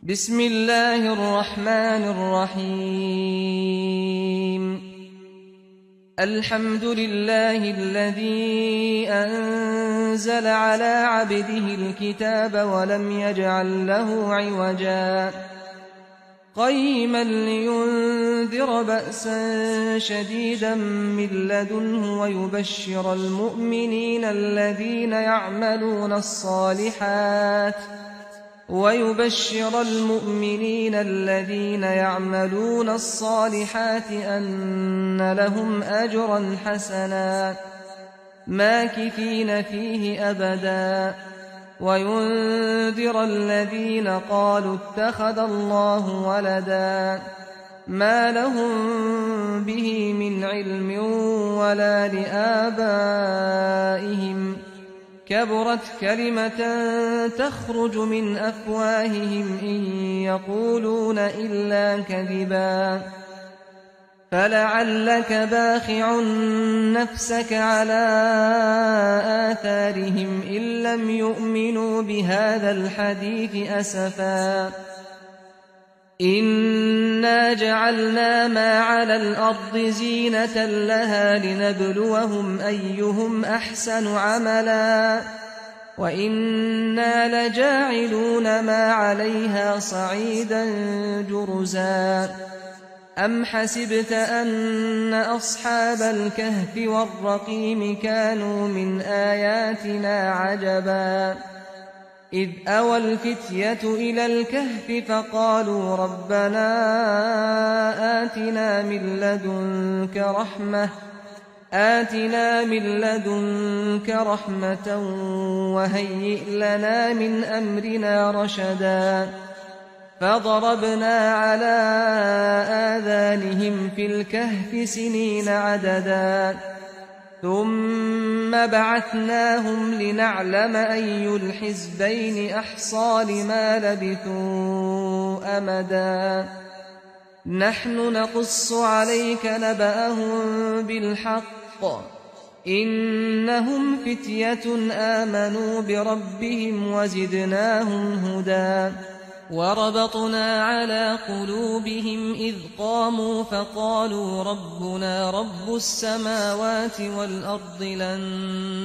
بسم الله الرحمن الرحيم. الحمد لله الذي أنزل على عبده الكتاب ولم يجعل له عوجا قيما لينذر بأسا شديدا من لدنه ويبشر المؤمنين الذين يعملون الصالحات أن لهم أجرا حسنا ماكثين فيه أبدا وينذر الذين قالوا اتخذ الله ولدا ما لهم به من علم ولا لآبائهم كبرت كلمة تخرج من أفواههم إن يقولون إلا كذبا فلعلك باخع نفسك على آثارهم إن لم يؤمنوا بهذا الحديث أسفا إنا جعلنا ما على الأرض زينة لها لنبلوهم أيهم أحسن عملا وإنا لجاعلون ما عليها صعيدا جرزا أم حسبت أن أصحاب الكهف والرقيم كانوا من آياتنا عجبا إذ أوى الفتية إلى الكهف فقالوا ربنا آتنا من لدنك رحمة وهيئ لنا من أمرنا رشدا فضربنا على آذانهم في الكهف سنين عددا ثم بعثناهم لنعلم أي الحزبين أحصى لما لبثوا أمدا نحن نقص عليك نبأهم بالحق إنهم فتية آمنوا بربهم وزدناهم هدى وربطنا على قلوبهم إذ قاموا فقالوا ربنا رب السماوات والأرض لن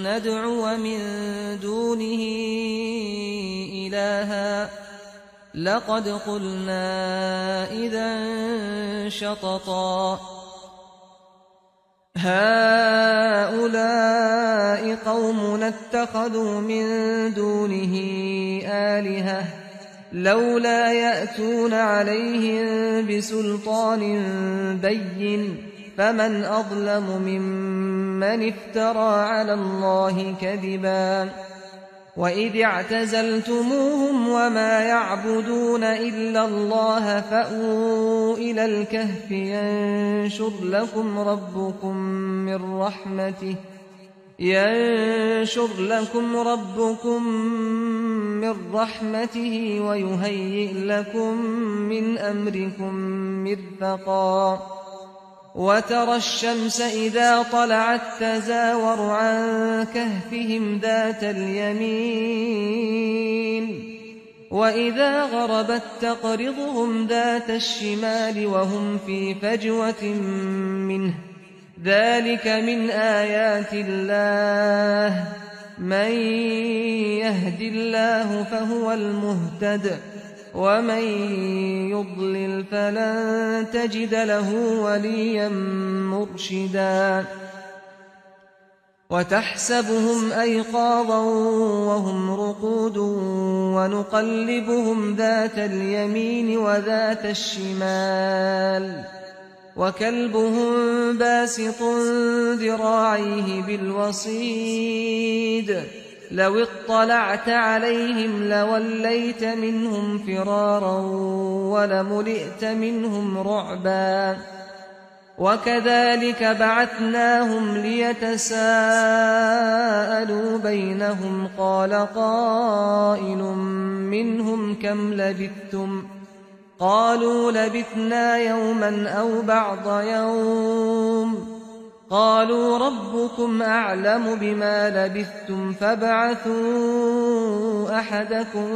ندعو من دونه إلها لقد قلنا إذا شططا هؤلاء قومنا اتخذوا من دونه آلهة لولا يأتون عليهم بسلطان بين فمن أظلم ممن افترى على الله كذبا وإذ اعتزلتموهم وما يعبدون إلا الله فأووا إلى الكهف ينشر لكم ربكم من رحمته ويهيئ لكم من أمركم مرفقا وترى الشمس إذا طلعت تزاور عن كهفهم ذات اليمين وإذا غربت تقرضهم ذات الشمال وهم في فجوة منه ذلك من آيات الله من يهد الله فهو المهتد ومن يضلل فلن تجد له وليا مرشدا وتحسبهم أيقاظا وهم رقود ونقلبهم ذات اليمين وذات الشمال وكلبهم باسط ذراعيه بالوصيد لو اطلعت عليهم لوليت منهم فرارا ولملئت منهم رعبا وكذلك بعثناهم ليتساءلوا بينهم قال قائل منهم كم لبثتم قالوا لبثنا يوما أو بعض يوم قالوا ربكم أعلم بما لبثتم فابعثوا أحدكم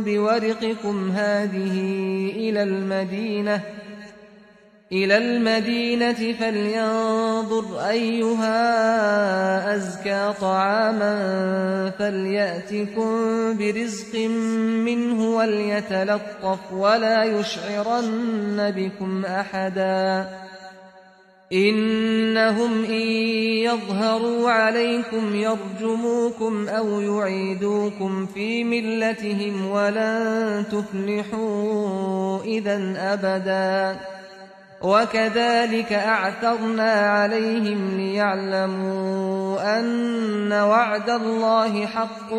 بورقكم هذه إلى المدينة فلينظر أيها أزكى طعاما فليأتكم برزق منه وليتلطف ولا يشعرن بكم أحدا إنهم إن يظهروا عليكم يرجموكم أو يعيدوكم في ملتهم ولن تفلحوا إذا أبدا وكذلك أعثرنا عليهم ليعلموا أن وعد الله حق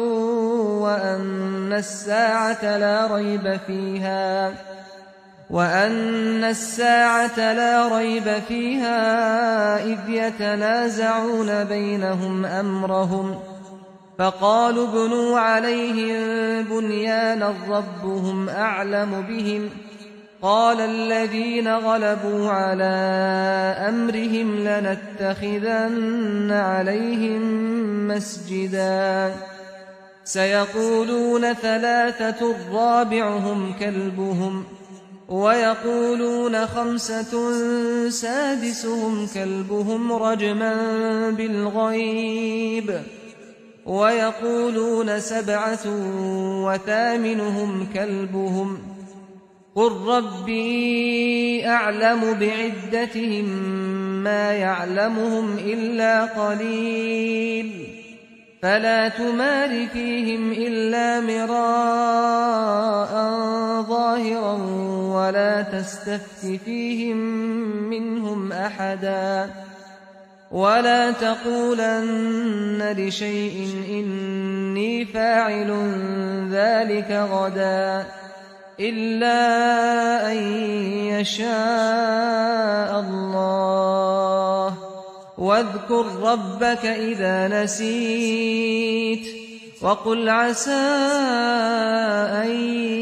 وأن الساعة لا ريب فيها إذ يتنازعون بينهم أمرهم فقالوا ابنوا عليهم بنيانا ربهم أعلم بهم قال الذين غلبوا على أمرهم لنتخذن عليهم مسجدا سيقولون 3 رابعهم كلبهم ويقولون 5 سادسهم كلبهم رجما بالغيب ويقولون 7 وثامنهم كلبهم قل ربي أعلم بعدتهم ما يعلمهم إلا قليل فلا تمار فيهم إلا مراء ظاهرا ولا تستفت فيهم منهم أحدا ولا تقولن لشيء إني فاعل ذلك غدا إلا أن يشاء الله واذكر ربك إذا نسيت وقل عسى أن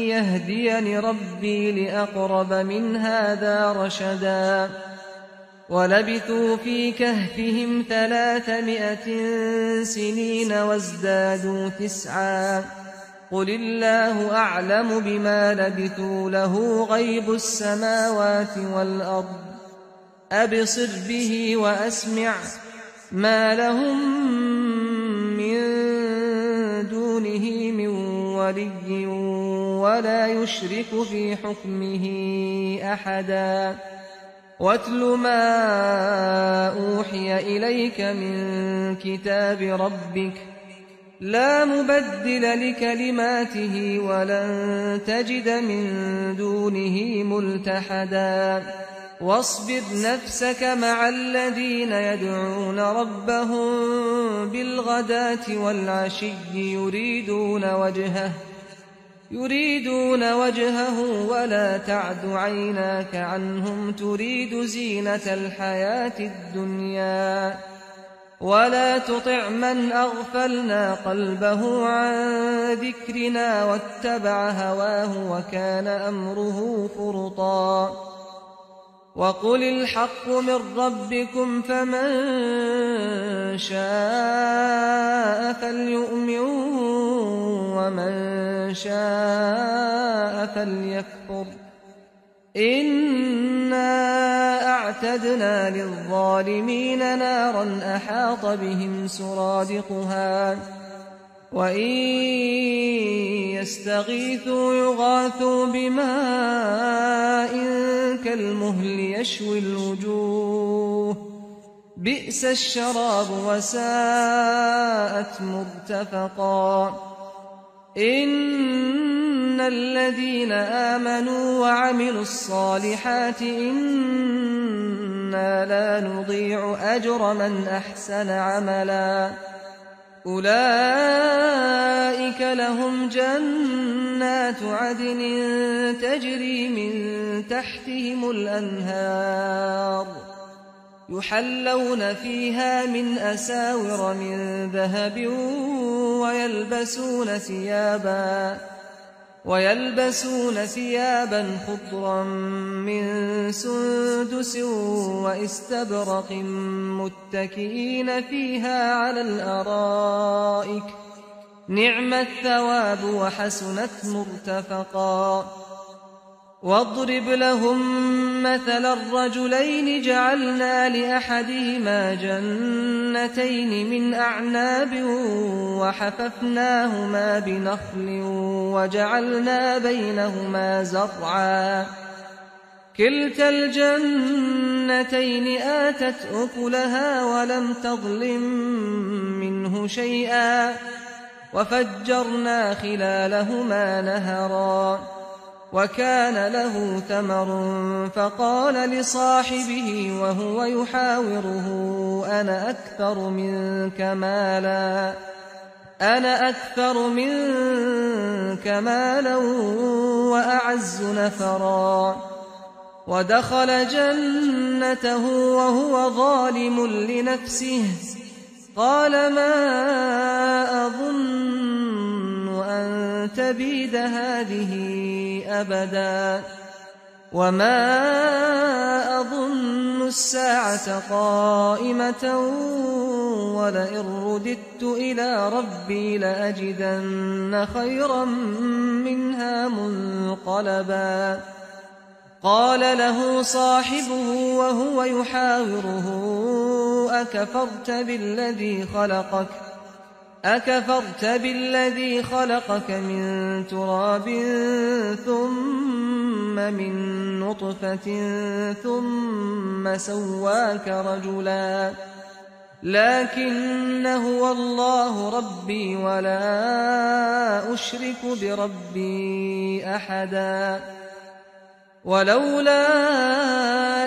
يهديني ربي لأقرب من هذا رشدا ولبثوا في كهفهم 300 سنين وازدادوا 9 قل الله أعلم بما لبثوا له غيب السماوات والأرض أبصر به وأسمع ما لهم من دونه من ولي ولا يشرك في حكمه أحدا واتل ما أوحي إليك من كتاب ربك لا مبدل لكلماته ولن تجد من دونه ملتحدا واصبر نفسك مع الذين يدعون ربهم بالغداة والعشي يريدون وجهه ولا تعد عيناك عنهم تريد زينة الحياة الدنيا ولا تطع من أغفلنا قلبه عن ذكرنا واتبع هواه وكان أمره فرطا وقل الحق من ربكم فمن شاء فليؤمن ومن شاء فليكفر إنا أعتدنا للظالمين نارا أحاط بهم سرادقها وإن يستغيثوا يغاثوا بماء كالمهل يشوي الوجوه بئس الشراب وساءت مرتفقا إن الذين آمنوا وعملوا الصالحات إنا لا نضيع أجر من أحسن عملا أولئك لهم جنات عدن تجري من تحتهم الأنهار يحلون فيها من أساور ويلبسون ثيابا خضرا من سندس واستبرق متكئين فيها على الأرائك نعم الثواب وحسنت مرتفقا واضرب لهم مثل الرجلين جعلنا لأحدهما جنتين من أعناب وحففناهما بنخل وجعلنا بينهما زرعا كلتا الجنتين آتت أكلها ولم تظلم منه شيئا وفجرنا خلالهما نهرا وكان له ثمر فقال لصاحبه وهو يحاوره أنا أكثر منك مالا وأعز نفرا ودخل جنته وهو ظالم لنفسه قال ما أظن أن تبيد هذه أبدا وما أظن الساعة قائمة ولئن رددت إلى ربي لأجدن خيرا منها منقلبا قال له صاحبه وهو يحاوره أكفرت بالذي خلقك من تراب ثم من نطفة ثم سواك رجلا لكن هو الله ربي ولا أشرك بربي أحدا ولولا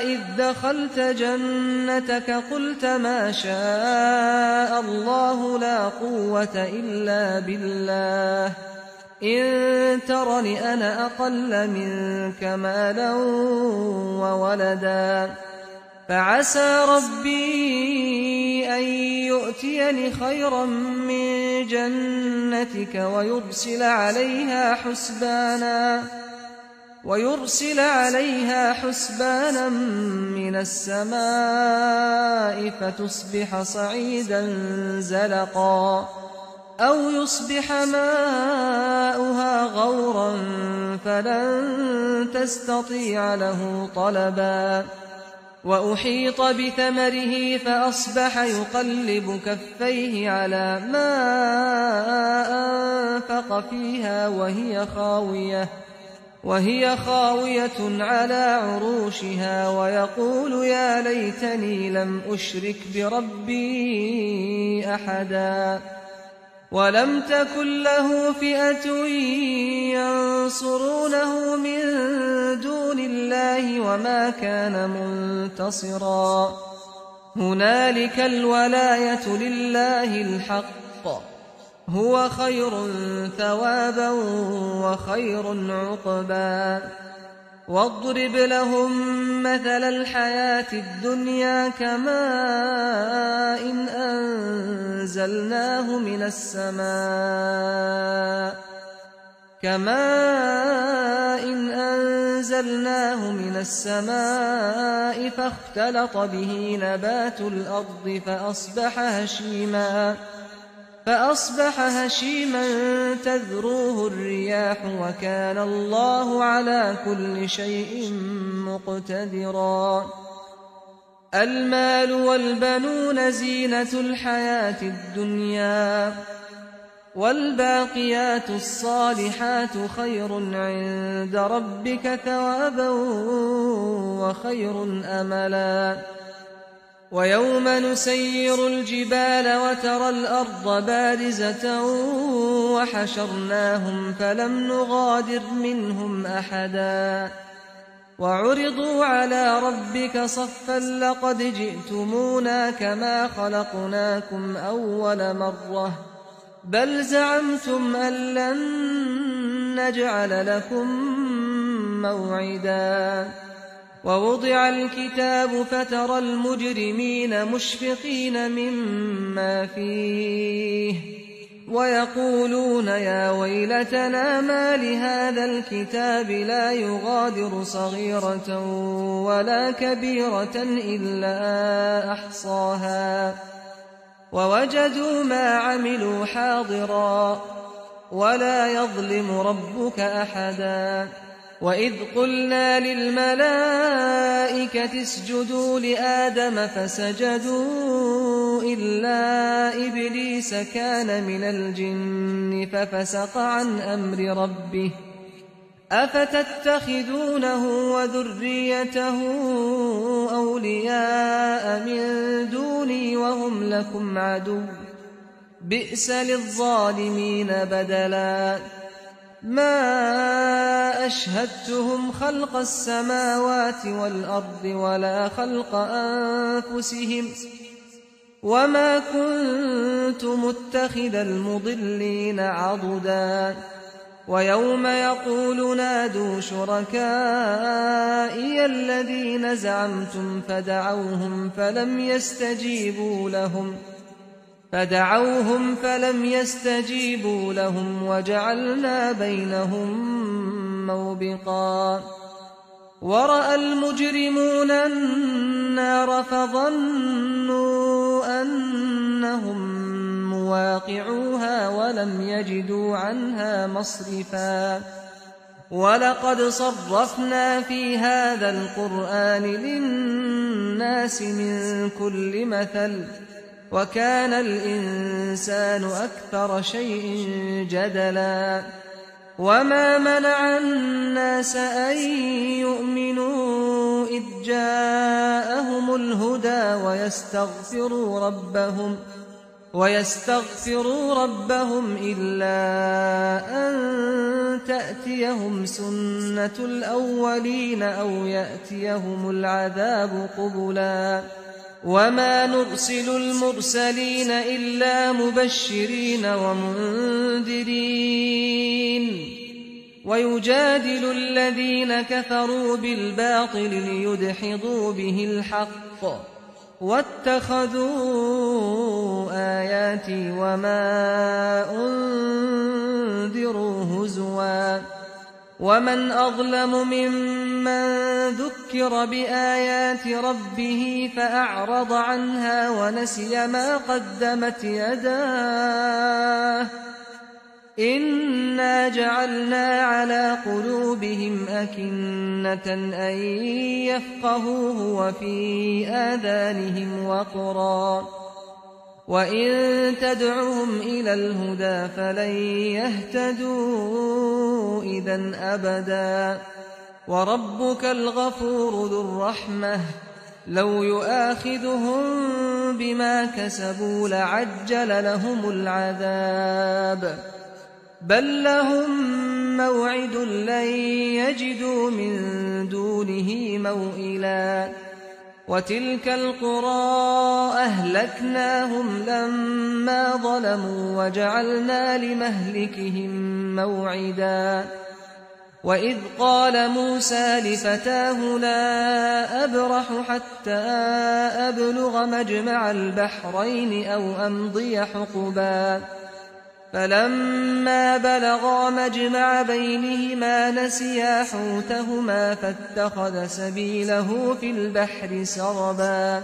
إذ دخلت جنتك قلت ما شاء الله لا قوة إلا بالله إن ترني أنا أقل منك مالا وولدا فعسى ربي أن يؤتيني خيرا من جنتك ويرسل عليها حسبانا من السماء فتصبح صعيدا زلقا أو يصبح ماؤها غورا فلن تستطيع له طلبا وأحيط بثمره فأصبح يقلب كفيه على ما أنفق فيها وهي خاوية على عروشها ويقول يا ليتني لم أشرك بربي أحدا ولم تكن له فئة ينصرونه من دون الله وما كان منتصرا هنالك الولاية لله الحق هو خير ثوابا وخير عقبا واضرب لهم مثل الحياة الدنيا كماء إن أنزلناه من السماء فاختلط به نبات الأرض فأصبح هشيما تذروه الرياح وكان الله على كل شيء مقتدرا المال والبنون زينة الحياة الدنيا والباقيات الصالحات خير عند ربك ثوابا وخير أملا ويوم نسير الجبال وترى الأرض بارزة وحشرناهم فلم نغادر منهم أحدا وعرضوا على ربك صفا لقد جئتمونا كما خلقناكم أول مرة بل زعمتم أن لن نجعل لكم موعدا ووضع الكتاب فترى المجرمين مشفقين مما فيه ويقولون يا ويلتنا ما لهذا الكتاب لا يغادر صغيرة ولا كبيرة إلا أحصاها ووجدوا ما عملوا حاضرا ولا يظلم ربك أحدا وإذ قلنا للملائكة اسجدوا لآدم فسجدوا إلا إبليس كان من الجن ففسق عن أمر ربه أفتتخذونه وذريته أولياء من دوني وهم لكم عدو بئس للظالمين بدلا ما أشهدتهم خلق السماوات والأرض ولا خلق أنفسهم وما كنت متخذ المضلين عضدا ويوم يقول نادوا شركائي الذين زعمتم فدعوهم فلم يستجيبوا لهم وجعلنا بينهم موبقا ورأى المجرمون النار فظنوا أنهم مواقعوها ولم يجدوا عنها مصرفا ولقد صرفنا في هذا القرآن للناس من كل مثل وكان الإنسان أكثر شيء جدلا وما منع الناس أن يؤمنوا إذ جاءهم الهدى ويستغفروا ربهم إلا أن تأتيهم سنة الأولين أو يأتيهم العذاب قبلا وما نرسل المرسلين إلا مبشرين ومنذرين ويجادل الذين كفروا بالباطل ليدحضوا به الحق واتخذوا آياتي وما أنذروا هزوا ومن أظلم ممن ذكر بآيات ربه فأعرض عنها ونسي ما قدمت يداه إنا جعلنا على قلوبهم أكنة أن يفقهوه وفي آذانهم وقرا وإن تدعهم إلى الهدى فلن يهتدوا إذا أبدا وربك الغفور ذو الرحمة لو يؤاخذهم بما كسبوا لعجل لهم العذاب بل لهم موعد لن يجدوا من دونه موئلا وتلك القرى أهلكناهم لما ظلموا وجعلنا لمهلكهم موعدا وإذ قال موسى لفتاه لا أبرح حتى أبلغ مجمع البحرين أو أمضي حقبا فلما بلغا مجمع بينهما نسيا حوتهما فاتخذ سبيله في البحر سربا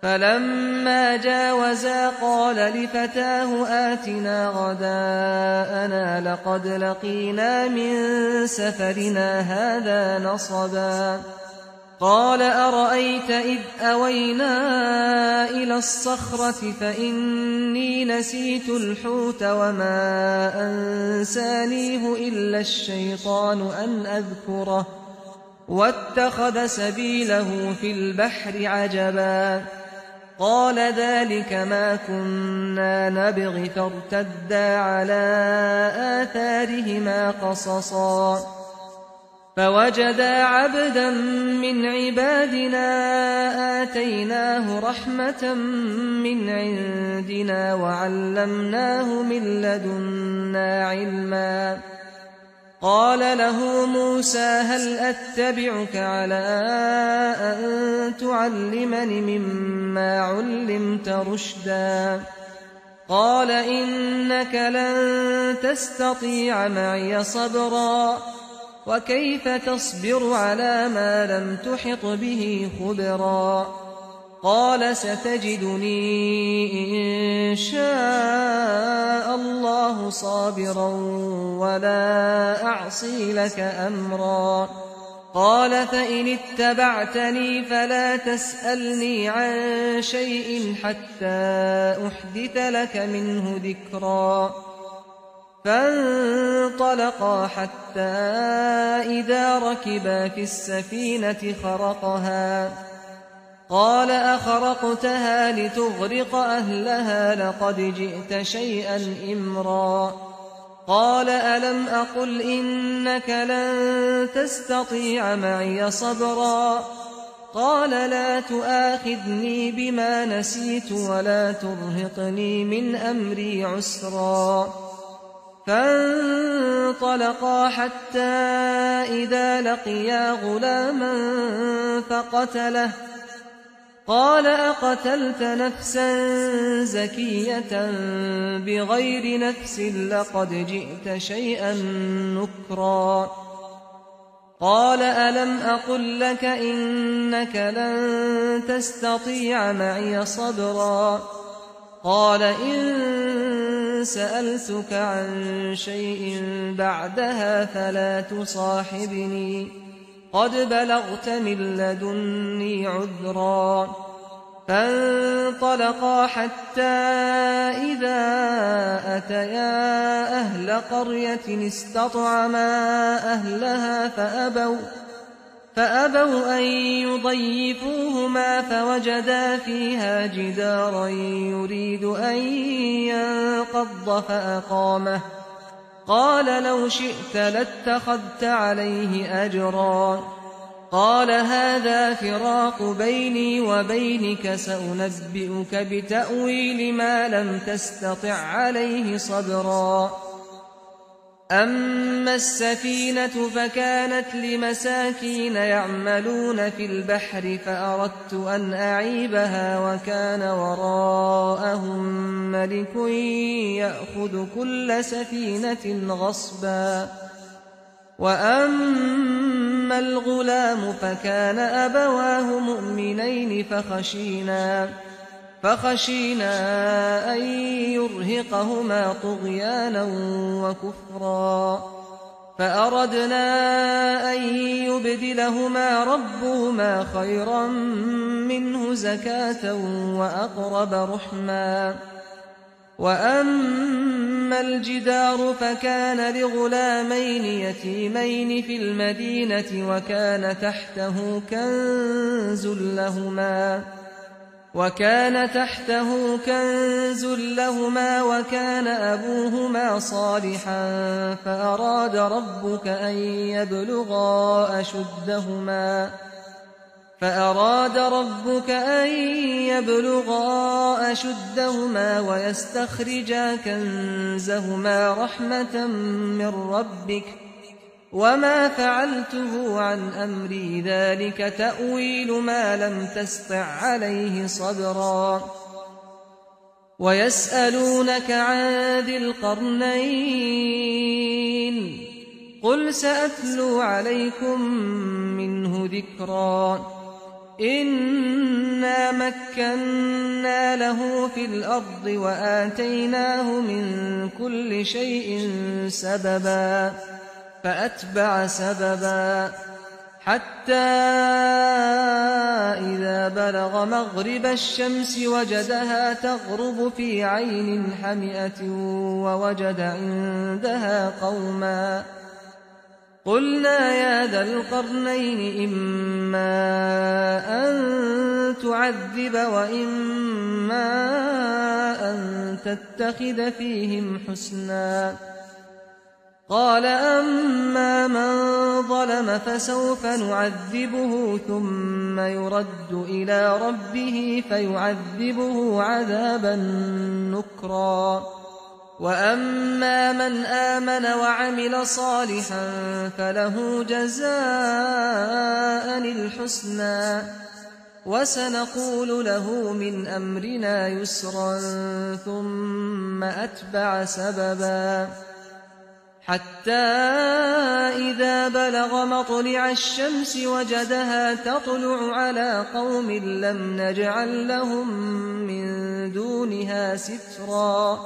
فلما جاوزا قال لفتاه آتنا غداءنا لقد لقينا من سفرنا هذا نصبا قال أرأيت إذ أوينا إلى الصخرة فإني نسيت الحوت وما أنسانيه إلا الشيطان أن أذكره واتخذ سبيله في البحر عجبا قال ذلك ما كنا نبغ فارتدا على آثارهما قصصا فوجدا عبدا من عبادنا آتيناه رحمة من عندنا وعلمناه من لدنا علما قال له موسى هل أتبعك على أن تعلمني مما علمت رشدا قال إنك لن تستطيع معي صبرا وكيف تصبر على ما لم تحط به خبرا قال ستجدني إن شاء الله صابرا ولا أعصي لك أمرا قال فإن اتبعتني فلا تسألني عن شيء حتى أحدث لك منه ذكرا فانطلقا حتى إذا ركبا في السفينة خرقها قال أخرقتها لتغرق أهلها لقد جئت شيئا إمرا قال ألم أقل إنك لن تستطيع معي صبرا قال لا تؤاخذني بما نسيت ولا ترهقني من أمري عسرا فانطلقا حتى إذا لقيا غلاما فقتله قال أقتلت نفسا زكية بغير نفس لقد جئت شيئا نكرا قال ألم أقل لك إنك لن تستطيع معي صبرا قال إن سألتك عن شيء بعدها فلا تصاحبني قد بلغت من لدني عذرا فانطلقا حتى إذا أتيا أهل قرية استطعما أهلها فأبوا أن يضيفوهما فوجدا فيها جدارا يريد أن ينقض فأقامه قال لو شئت لاتخذت عليه أجرا قال هذا فراق بيني وبينك سأنبئك بتأويل ما لم تستطع عليه صبرا أما السفينة فكانت لمساكين يعملون في البحر فأردت أن أعيبها وكان وراءهم ملك يأخذ كل سفينة غصبا وأما الغلام فكان أبواه مؤمنين فخشينا أن يرهقهما طغيانا وكفرا فأردنا أن يبدلهما ربهما خيرا منه زكاة وأقرب رحما وأما الجدار فكان لغلامين يتيمين في المدينة وكان تحته كنز لهما وكان أبوهما صالحا فأراد ربك أن يبلغا أشدهما ويستخرجا كنزهما رحمة من ربك وما فعلته عن أمري ذلك تأويل ما لم تسطع عليه صبرا ويسألونك عن ذي القرنين قل سأتلو عليكم منه ذكرا إنا مكنا له في الأرض وآتيناه من كل شيء سببا فأتبع سببا حتى إذا بلغ مغرب الشمس وجدها تغرب في عين حمئة ووجد عندها قوما قلنا يا ذا القرنين إما أن تعذب وإما أن تتخذ فيهم حسنا قال أما من ظلم فسوف نعذبه ثم يرد إلى ربه فيعذبه عذابا نكرا وأما من آمن وعمل صالحا فله جزاء الحسنى وسنقول له من أمرنا يسرا ثم أتبع سببا حتى إذا بلغ مطلع الشمس وجدها تطلع على قوم لم نجعل لهم من دونها سترا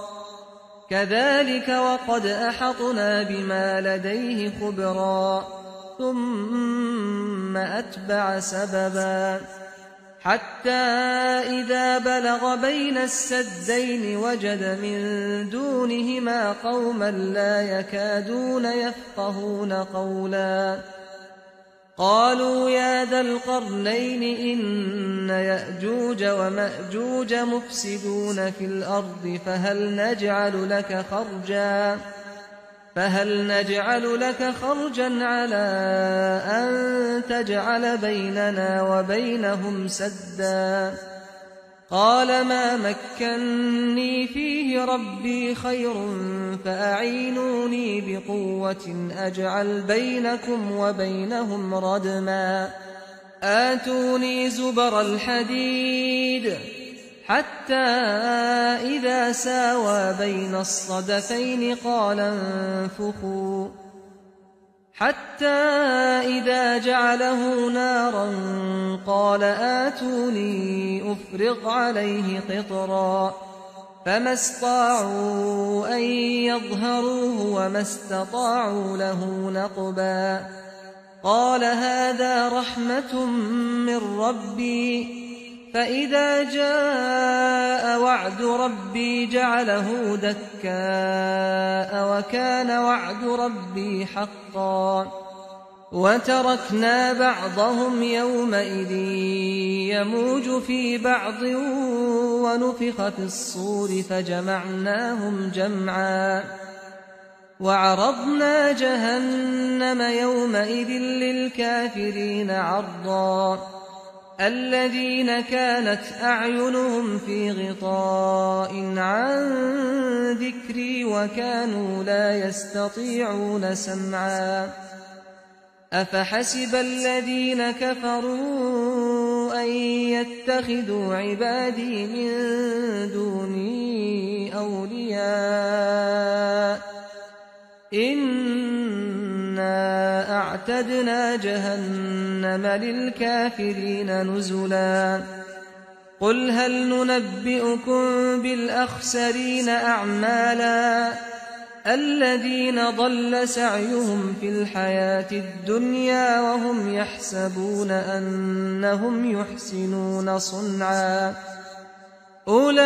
كذلك وقد أحطنا بما لديه خبرا ثم أتبع سببا حتى إذا بلغ بين السدين وجد من دونهما قوما لا يكادون يفقهون قولا قالوا يا ذا القرنين إن يأجوج ومأجوج مفسدون في الأرض فهل نجعل لك خرجا على أن تجعل بيننا وبينهم سدا قال ما مكني فيه ربي خير فأعينوني بقوة أجعل بينكم وبينهم ردما آتوني زبر الحديد حتى إذا ساوى بين الصدفين قال انفخوا حتى إذا جعله نارا قال آتوني أفرغ عليه قطرا فما استطاعوا أن يظهروه وما استطاعوا له نقبا قال هذا رحمة من ربي فإذا جاء وعد ربي جعله دكاء وكان وعد ربي حقا وتركنا بعضهم يومئذ يموج في بعض ونفخ في الصور فجمعناهم جمعا وعرضنا جهنم يومئذ للكافرين عرضا الذين كانت أعينهم في غطاء عن ذكري وكانوا لا يستطيعون سمعا أفحسب الذين كفروا أن يتخذوا عبادي من دوني أولياء إنا أعتدنا جهنم للكافرين نزلا قل هل ننبئكم بالأخسرين أعمالا الذين ضل سعيهم في الحياة الدنيا وهم يحسبون أنهم يحسنون صنعا أولئك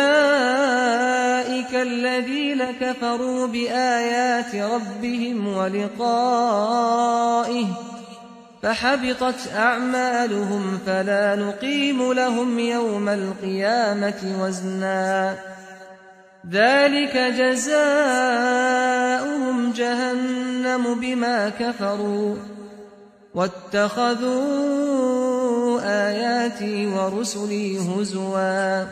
الذين كفروا بآيات ربهم ولقائه فحبطت أعمالهم فلا نقيم لهم يوم القيامة وزنا ذلك جزاؤهم جهنم بما كفروا واتخذوا آياتي ورسلي هزوا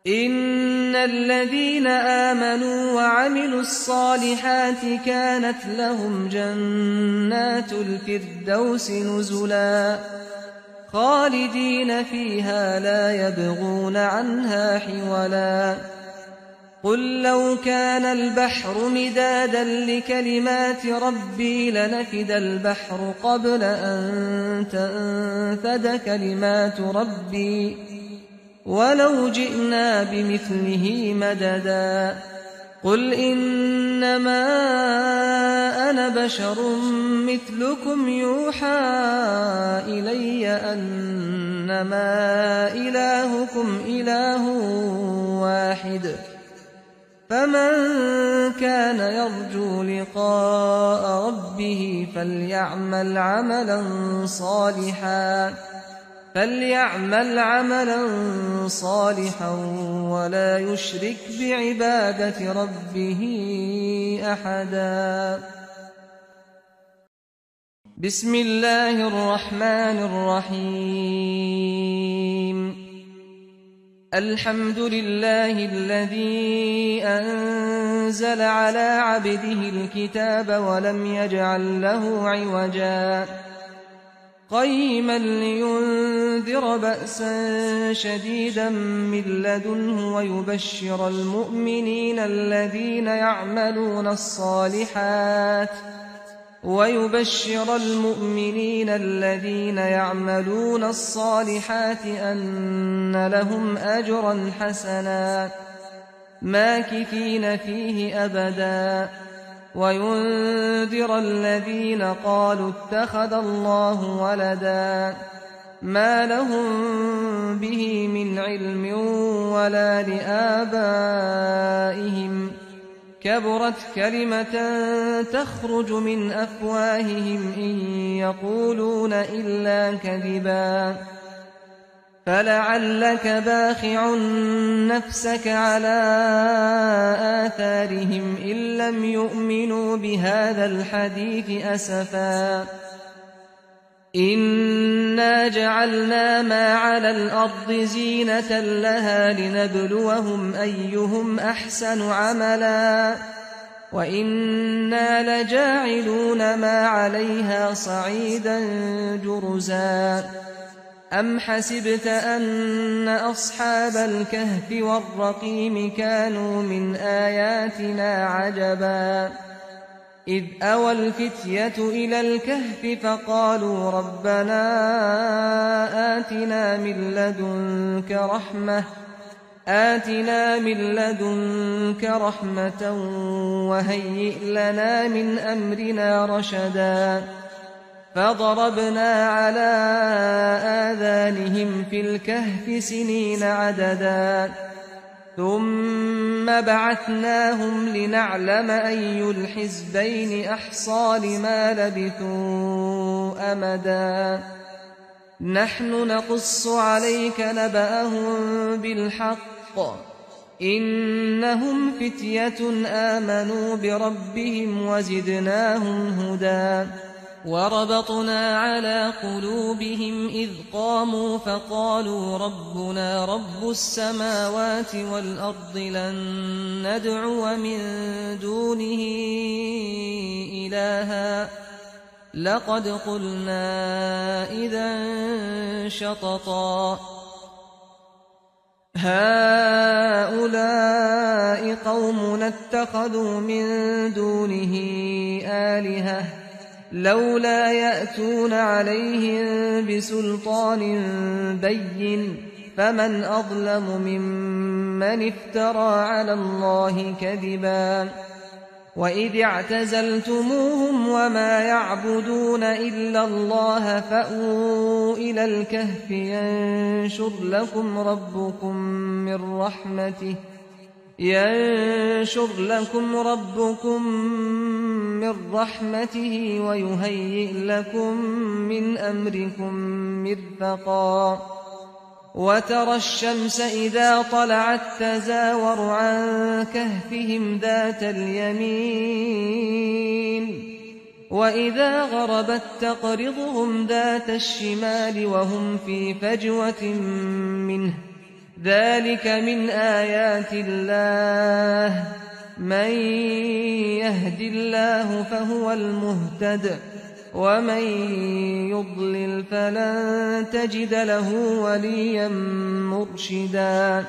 إن الذين آمنوا وعملوا الصالحات كانت لهم جنات الفردوس نزلا خالدين فيها لا يبغون عنها حولا قل لو كان البحر مدادا لكلمات ربي لنفد البحر قبل أن تنفد كلمات ربي ولو جئنا بمثله مددا قل إنما أنا بشر مثلكم يوحى إلي أنما إلهكم إله واحد فمن كان يرجو لقاء ربه فليعمل عملا صالحا ولا يشرك بعبادة ربه أحدا بسم الله الرحمن الرحيم الحمد لله الذي أنزل على عبده الكتاب ولم يجعل له عوجا قيما لينذر بأسا شديدا من لدنه ويبشر المؤمنين الذين يعملون الصالحات أن لهم أجرا حسنا ماكثين فيه أبدا وينذر الذين قالوا اتخذ الله ولدا ما لهم به من علم ولا لآبائهم كبرت كلمة تخرج من أفواههم إن يقولون إلا كذبا فلعلك باخع نفسك على آثارهم إن لم يؤمنوا بهذا الحديث أسفا إنا جعلنا ما على الأرض زينة لها لنبلوهم أيهم أحسن عملا وإنا لجاعلون ما عليها صعيدا جرزا أم حسبت أن أصحاب الكهف والرقيم كانوا من آياتنا عجبا إذ أوى الفتية إلى الكهف فقالوا ربنا آتنا من لدنك رحمة وهيئ لنا من أمرنا رشدا فضربنا على آذانهم في الكهف سنين عددا ثم بعثناهم لنعلم أي الحزبين أحصى لما لبثوا أمدا نحن نقص عليك نبأهم بالحق إنهم فتية آمنوا بربهم وزدناهم هدى وربطنا على قلوبهم إذ قاموا فقالوا ربنا رب السماوات والأرض لن ندعو من دونه إلها لقد قلنا إذا شططا هؤلاء قومنا اتخذوا من دونه آلهة لولا يأتون عليهم بسلطان بين فمن أظلم ممن افترى على الله كذبا وإذ اعتزلتموهم وما يعبدون إلا الله فأووا إلى الكهف ينشر لكم ربكم من رحمته ويهيئ لكم من أمركم مرفقا وترى الشمس إذا طلعت تزاور عن كهفهم ذات اليمين وإذا غربت تقرضهم ذات الشمال وهم في فجوة منه ذلك من آيات الله من يهد الله فهو المهتد ومن يضلل فلن تجد له وليا مرشدا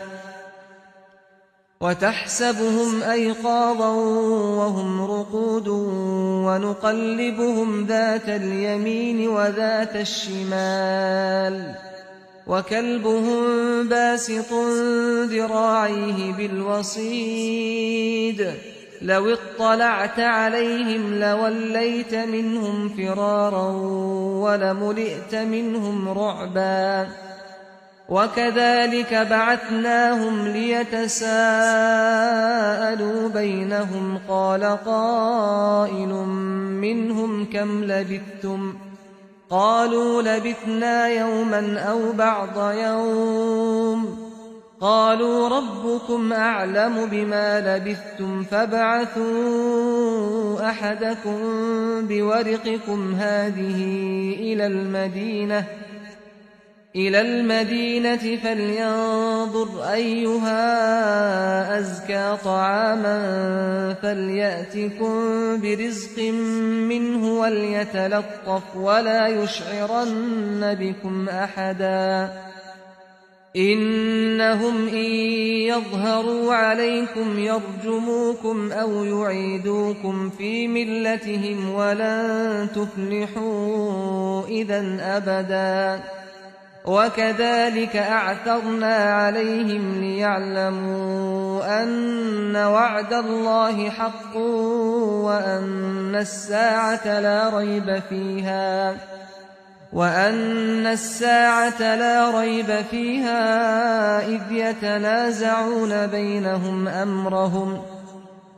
وتحسبهم أيقاظا وهم رقود ونقلبهم ذات اليمين وذات الشمال وكلبهم باسط ذراعيه بالوصيد لو اطلعت عليهم لوليت منهم فرارا ولملئت منهم رعبا وكذلك بعثناهم ليتساءلوا بينهم قال قائل منهم كم لبثتم قالوا لبثنا يوما أو بعض يوم قالوا ربكم أعلم بما لبثتم فابعثوا أحدكم بورقكم هذه إلى المدينة فلينظر أيها أزكى طعاما فليأتكم برزق منه وليتلطف ولا يشعرن بكم أحدا إنهم إن يظهروا عليكم يرجموكم أو يعيدوكم في ملتهم ولن تفلحوا إذا أبدا وكذلك أعثرنا عليهم ليعلموا أن وعد الله حق وأن الساعة لا ريب فيها إذ يتنازعون بينهم أمرهم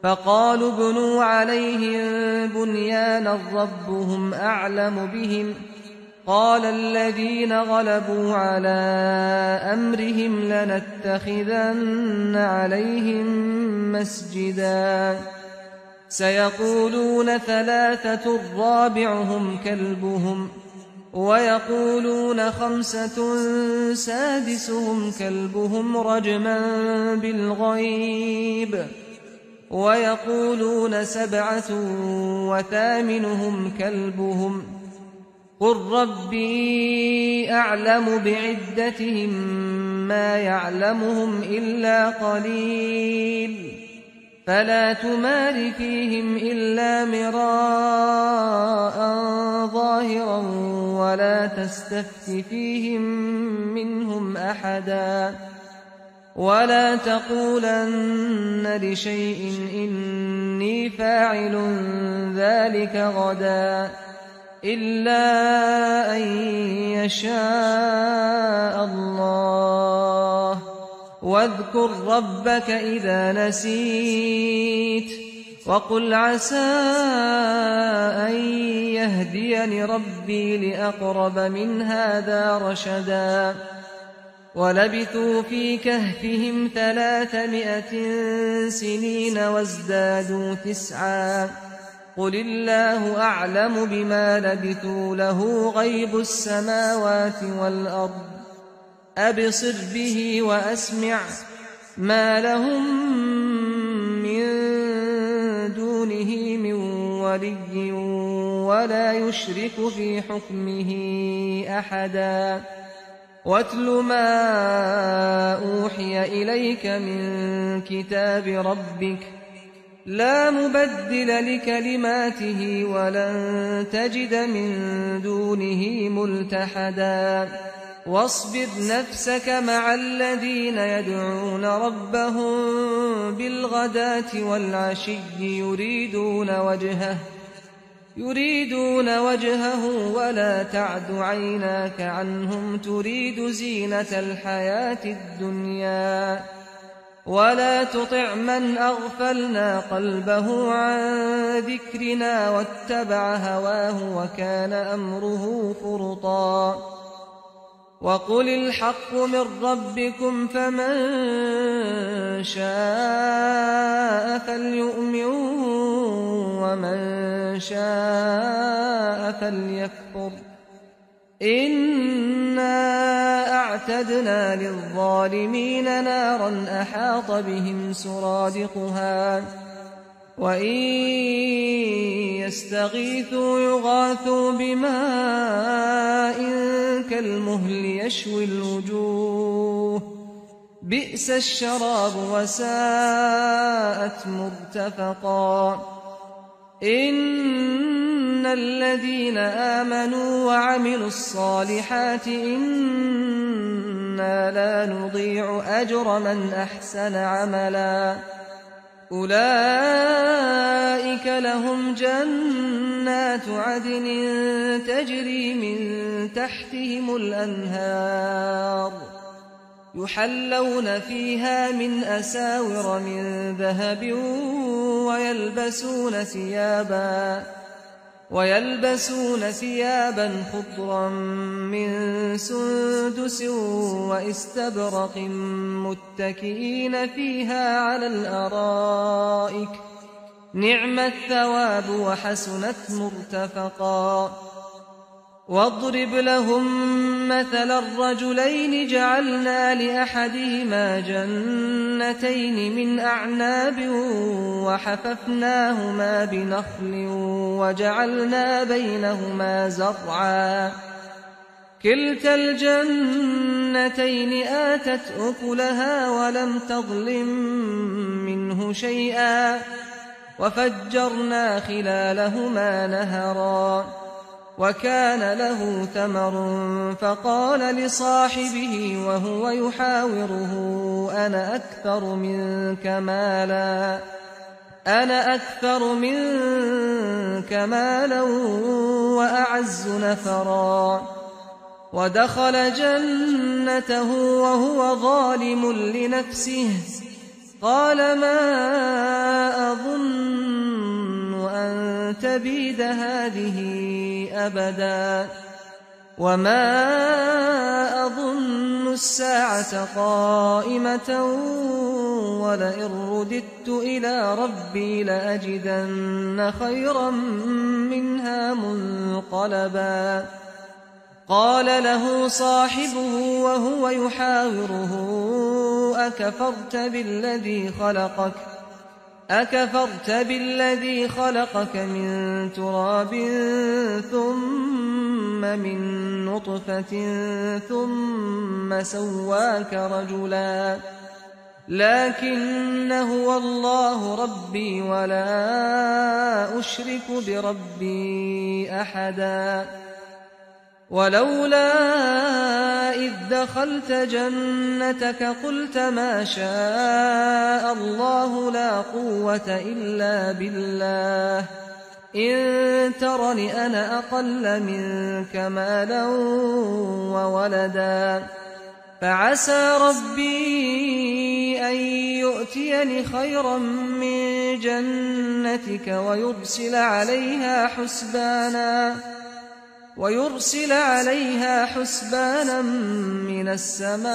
فقالوا ابنوا عليهم بنيانا ربهم أعلم بهم قال الذين غلبوا على أمرهم لنتخذن عليهم مسجدا سيقولون ثلاثة رابعهم كلبهم ويقولون خمسة سادسهم كلبهم رجما بالغيب ويقولون سبعة وثامنهم كلبهم قل ربي أعلم بعدتهم ما يعلمهم إلا قليل فلا تمار فيهم إلا مراء ظاهرا ولا تستفت فيهم منهم أحدا ولا تقولن لشيء إني فاعل ذلك غدا إلا أن يشاء الله واذكر ربك إذا نسيت وقل عسى أن يهديني ربي لأقرب من هذا رشدا ولبثوا في كهفهم 300 سنين وازدادوا 9 قل الله أعلم بما لبثوا له غيب السماوات والأرض أبصر به وأسمع ما لهم من دونه من ولي ولا يشرك في حكمه أحدا واتل ما أوحي إليك من كتاب ربك لا مبدل لكلماته ولن تجد من دونه ملتحدا واصبر نفسك مع الذين يدعون ربهم بالغداة والعشي يريدون وجهه ولا تعد عيناك عنهم تريد زينة الحياة الدنيا ولا تطع من أغفلنا قلبه عن ذكرنا واتبع هواه وكان أمره فرطا وقل الحق من ربكم فمن شاء فليؤمن ومن شاء فليكفر إنا أعتدنا للظالمين نارا أحاط بهم سرادقها وإن يستغيثوا يغاثوا بماء كالمهل يشوي الوجوه بئس الشراب وساءت مرتفقا إن الذين آمنوا وعملوا الصالحات إنا لا نضيع أجر من أحسن عملا أولئك لهم جنات عدن تجري من تحتهم الأنهار يحلون فيها من أساور من ذهب ويلبسون ثيابا خضرا من سندس واستبرق متكئين فيها على الأرائك نعم الثواب وحسنت مرتفقا واضرب لهم مثل الرجلين جعلنا لأحدهما جنتين من أعناب وحففناهما بنخل وجعلنا بينهما زرعا كلتا الجنتين آتت أكلها ولم تظلم منه شيئا وفجرنا خلالهما نهرا وكان له ثمر فقال لصاحبه وهو يحاوره أنا أكثر منك مالا وأعز نفرا ودخل جنته وهو ظالم لنفسه قال ما أظن أن تبيد هذه أبدا وما أظن الساعة قائمة ولئن رددت إلى ربي لأجدن خيرا منها منقلبا قال له صاحبه وهو يحاوره أكفرت بالذي خلقك من تراب ثم من نطفة ثم سواك رجلا لكن هو الله ربي ولا أشرك بربي أحدا ولولا إذ دخلت جنتك قلت ما شاء الله لا قوة إلا بالله إن ترني أنا أقل منك مالا وولدا فعسى ربي أن يؤتيني خيرا من جنتك ويرسل عليها حسبانا من السماء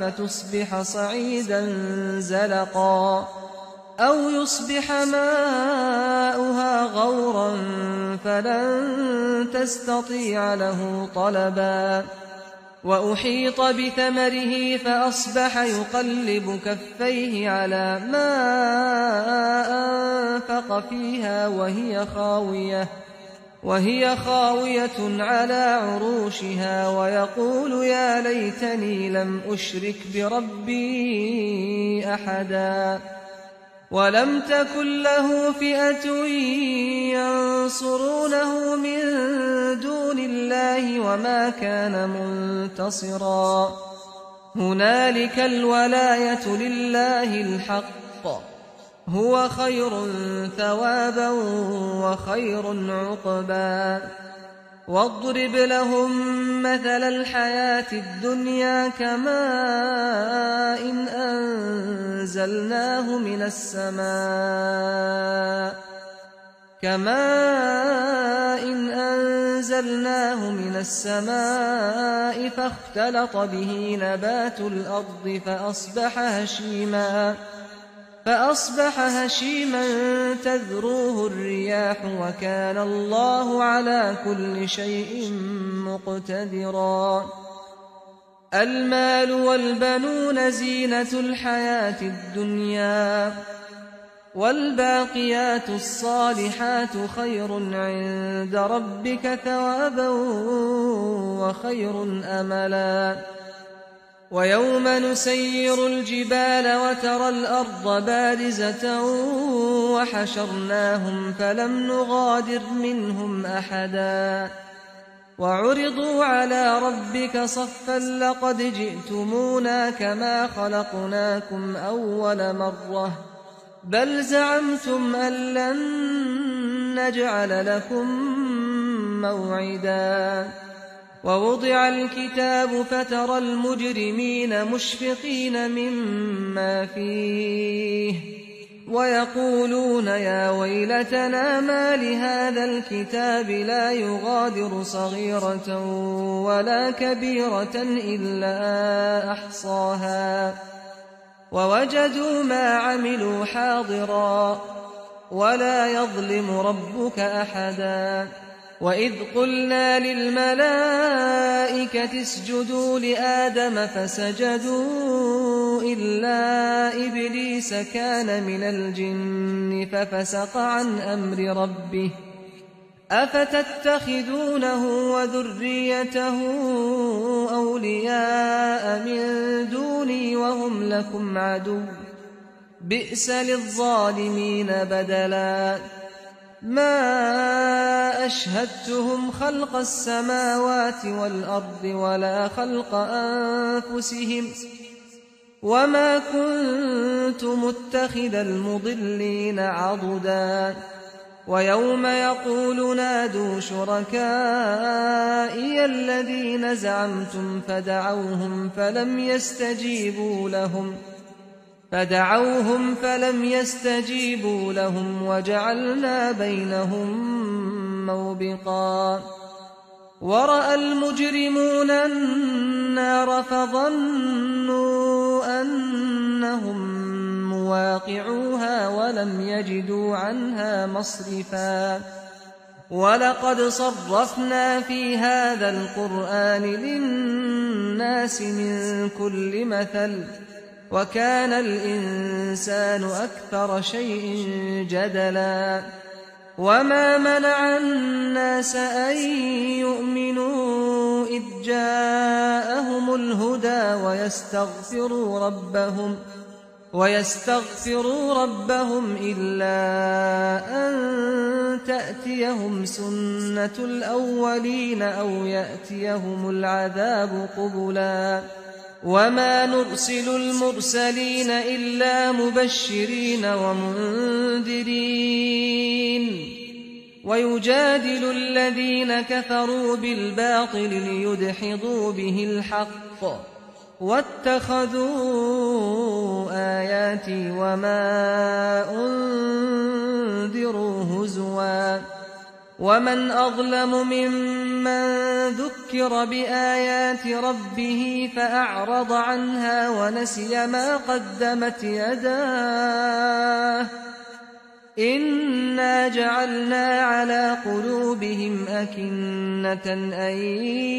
فتصبح صعيدا زلقا أو يصبح ماؤها غورا فلن تستطيع له طلبا وأحيط بثمره فأصبح يقلب كفيه على ما أنفق فيها وهي خاوية على عروشها ويقول يا ليتني لم أشرك بربي أحدا ولم تكن له فئة ينصرونه من دون الله وما كان منتصرا هنالك الولاية لله الحق هو خير ثوابا وخير عقبا واضرب لهم مثل الحياة الدنيا كماء أنزلناه من السماء فاختلط به نبات الأرض فأصبح هشيما تذروه الرياح وكان الله على كل شيء مقتدرا المال والبنون زينة الحياة الدنيا والباقيات الصالحات خير عند ربك ثوابا وخير أملا ويوم نسير الجبال وترى الأرض بارزة وحشرناهم فلم نغادر منهم أحدا وعرضوا على ربك صفا لقد جئتمونا كما خلقناكم أول مرة بل زعمتم أن لن نجعل لكم موعدا ووضع الكتاب فترى المجرمين مشفقين مما فيه ويقولون يا ويلتنا ما لهذا الكتاب لا يغادر صغيرة ولا كبيرة إلا أحصاها ووجدوا ما عملوا حاضرا ولا يظلم ربك أحدا وإذ قلنا للملائكة اسجدوا لآدم فسجدوا إلا إبليس كان من الجن ففسق عن أمر ربه أفتتخذونه وذريته أولياء من دوني وهم لكم عدو بئس للظالمين بدلا ما أشهدتهم خلق السماوات والأرض ولا خلق أنفسهم وما كنت متخذ المضلين عضدا ويوم يقول نادوا شركائي الذين زعمتم فدعوهم فلم يستجيبوا لهم وجعلنا بينهم موبقا ورأى المجرمون النار فظنوا أنهم مواقعوها ولم يجدوا عنها مصرفا ولقد صرفنا في هذا القرآن للناس من كل مثل وكان الإنسان أكثر شيء جدلا وما منع الناس أن يؤمنوا إذ جاءهم الهدى ويستغفروا ربهم إلا أن تأتيهم سنة الأولين أو يأتيهم العذاب قبلا وما نرسل المرسلين إلا مبشرين ومنذرين ويجادل الذين كفروا بالباطل ليدحضوا به الحق واتخذوا آياتي وما أنذروا هزوا ومن أظلم ممن ذكر بآيات ربه فأعرض عنها ونسي ما قدمت يداه إنا جعلنا على قلوبهم أكنة أن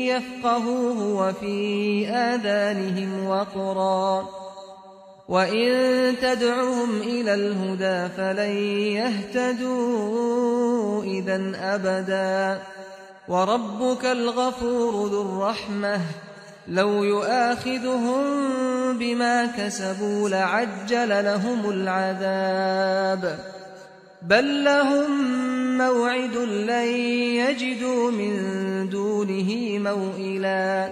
يفقهوه وفي آذانهم وقرا وإن تدعهم إلى الهدى فلن يهتدوا إذا أبدا وربك الغفور ذو الرحمة لو يؤاخذهم بما كسبوا لعجل لهم العذاب بل لهم موعد لن يجدوا من دونه موئلا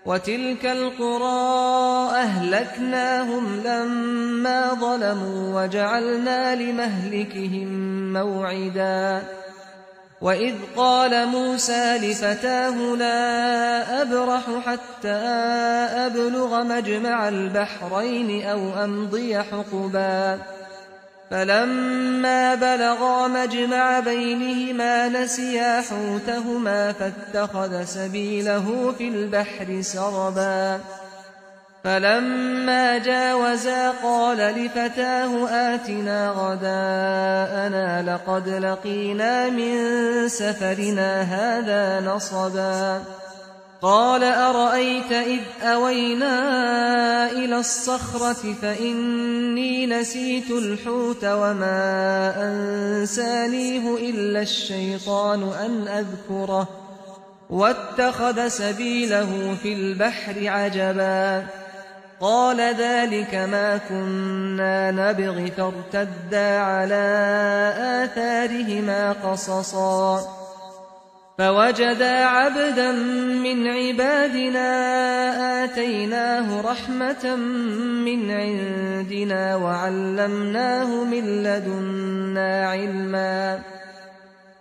وتلك القرى أهلكناهم لما ظلموا وجعلنا لمهلكهم موعدا وإذ قال موسى لفتاه لا أبرح حتى أبلغ مجمع البحرين أو أمضي حقبا فلما بلغا مجمع بينهما نسيا حوتهما فاتخذ سبيله في البحر سربا فلما جاوزا قال لفتاه آتنا غداءنا لقد لقينا من سفرنا هذا نصبا قال أرأيت إذ أوينا إلى الصخرة فإني نسيت الحوت وما أنسانيه إلا الشيطان أن أذكره واتخذ سبيله في البحر عجبا قال ذلك ما كنا نبغ فارتدا على آثارهما قصصا فوجدا عبدا من عبادنا آتيناه رحمة من عندنا وعلمناه من لدنا علما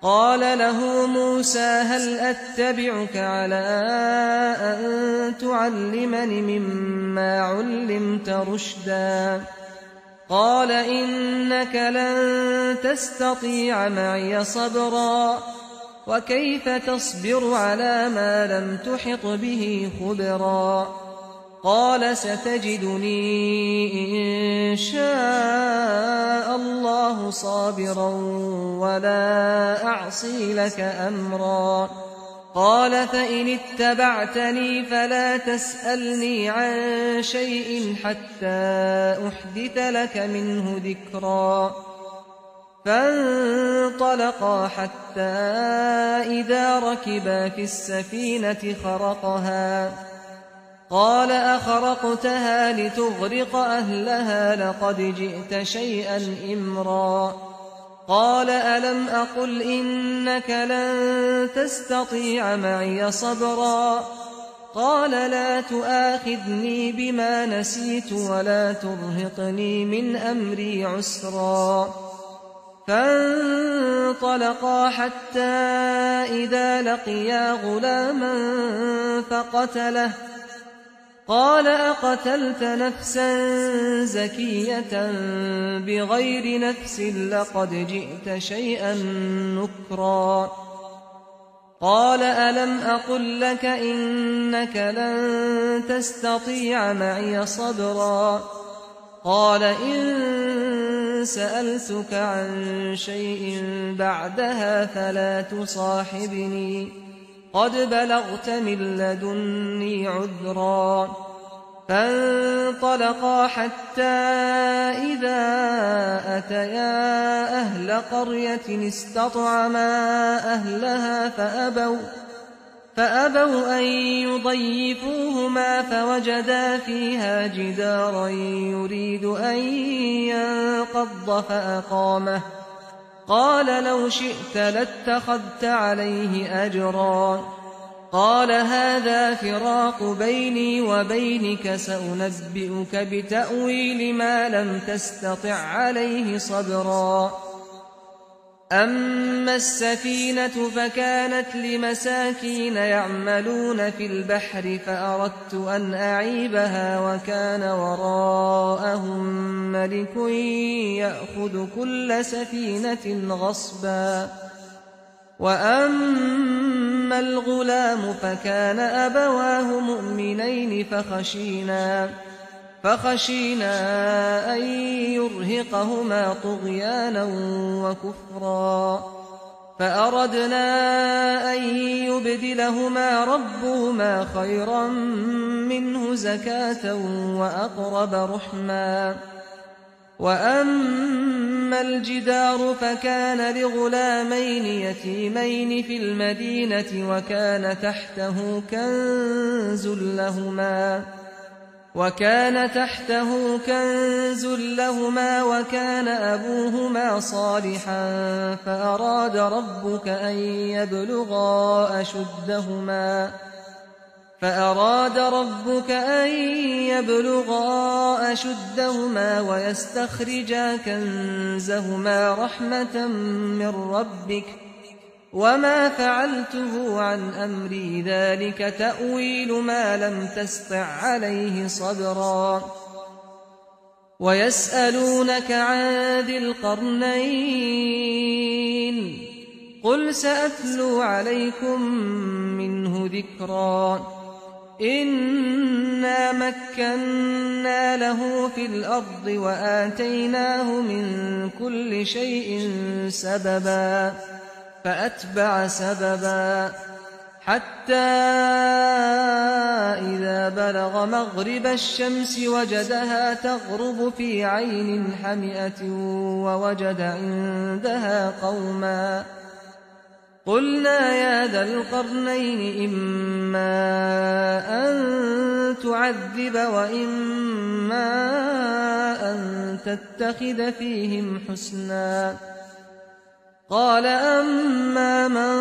قال له موسى هل أتبعك على أن تعلمني مما علمت رشدا قال إنك لن تستطيع معي صبرا وكيف تصبر على ما لم تحط به خبرا قال ستجدني إن شاء الله صابرا ولا أعصي لك أمرا. قال فإن اتبعتني فلا تسألني عن شيء حتى أحدث لك منه ذكرا. فانطلقا حتى إذا ركبا في السفينة خرقها. قال أخرقتها لتغرق أهلها لقد جئت شيئا إمرا. قال ألم أقل إنك لن تستطيع معي صبرا. قال لا تؤاخذني بما نسيت ولا ترهقني من أمري عسرا. فانطلقا حتى إذا لقيا غلاما فقتله. قال أقتلت نفسا زكية بغير نفس لقد جئت شيئا نكرا. قال ألم أقل لك إنك لن تستطيع معي صبرا. قال إن سألتك عن شيء بعدها فلا تصاحبني قد بلغت من لدني عذرا. فانطلقا حتى إذا أتيا أهل قرية استطعما أهلها فأبوا أن يضيفوهما فوجدا فيها جدارا يريد أن ينقض فأقامه. قال لو شئت لاتخذت عليه أجرا. قال هذا فراق بيني وبينك سأنبئك بتأويل ما لم تستطع عليه صبرا. أما السفينة فكانت لمساكين يعملون في البحر فأردت أن أعيبها وكان وراءهم ملك يأخذ كل سفينة غصبا. وأما الغلام فكان أبواه مؤمنين فخشينا أن يرهقهما طغيانا وكفرا. فأردنا أن يبدلهما ربهما خيرا منه زكاة وأقرب رحما. وأما الجدار فكان لغلامين يتيمين في المدينة وكان تحته كنز لهما وكان أبوهما صالحا فأراد ربك أن يبلغا أشدهما ويستخرجا كنزهما رحمة من ربك وما فعلته عن أمري ذلك تأويل ما لم تسطع عليه صبرا. ويسألونك عن ذي القرنين قل سأتلو عليكم منه ذكرا. إنا مكنا له في الأرض وآتيناه من كل شيء سببا. فأتبع سببا حتى إذا بلغ مغرب الشمس وجدها تغرب في عين حمئة ووجد عندها قوما. قلنا يا ذا القرنين إما أن تعذب وإما أن تتخذ فيهم حسنا. قال أما من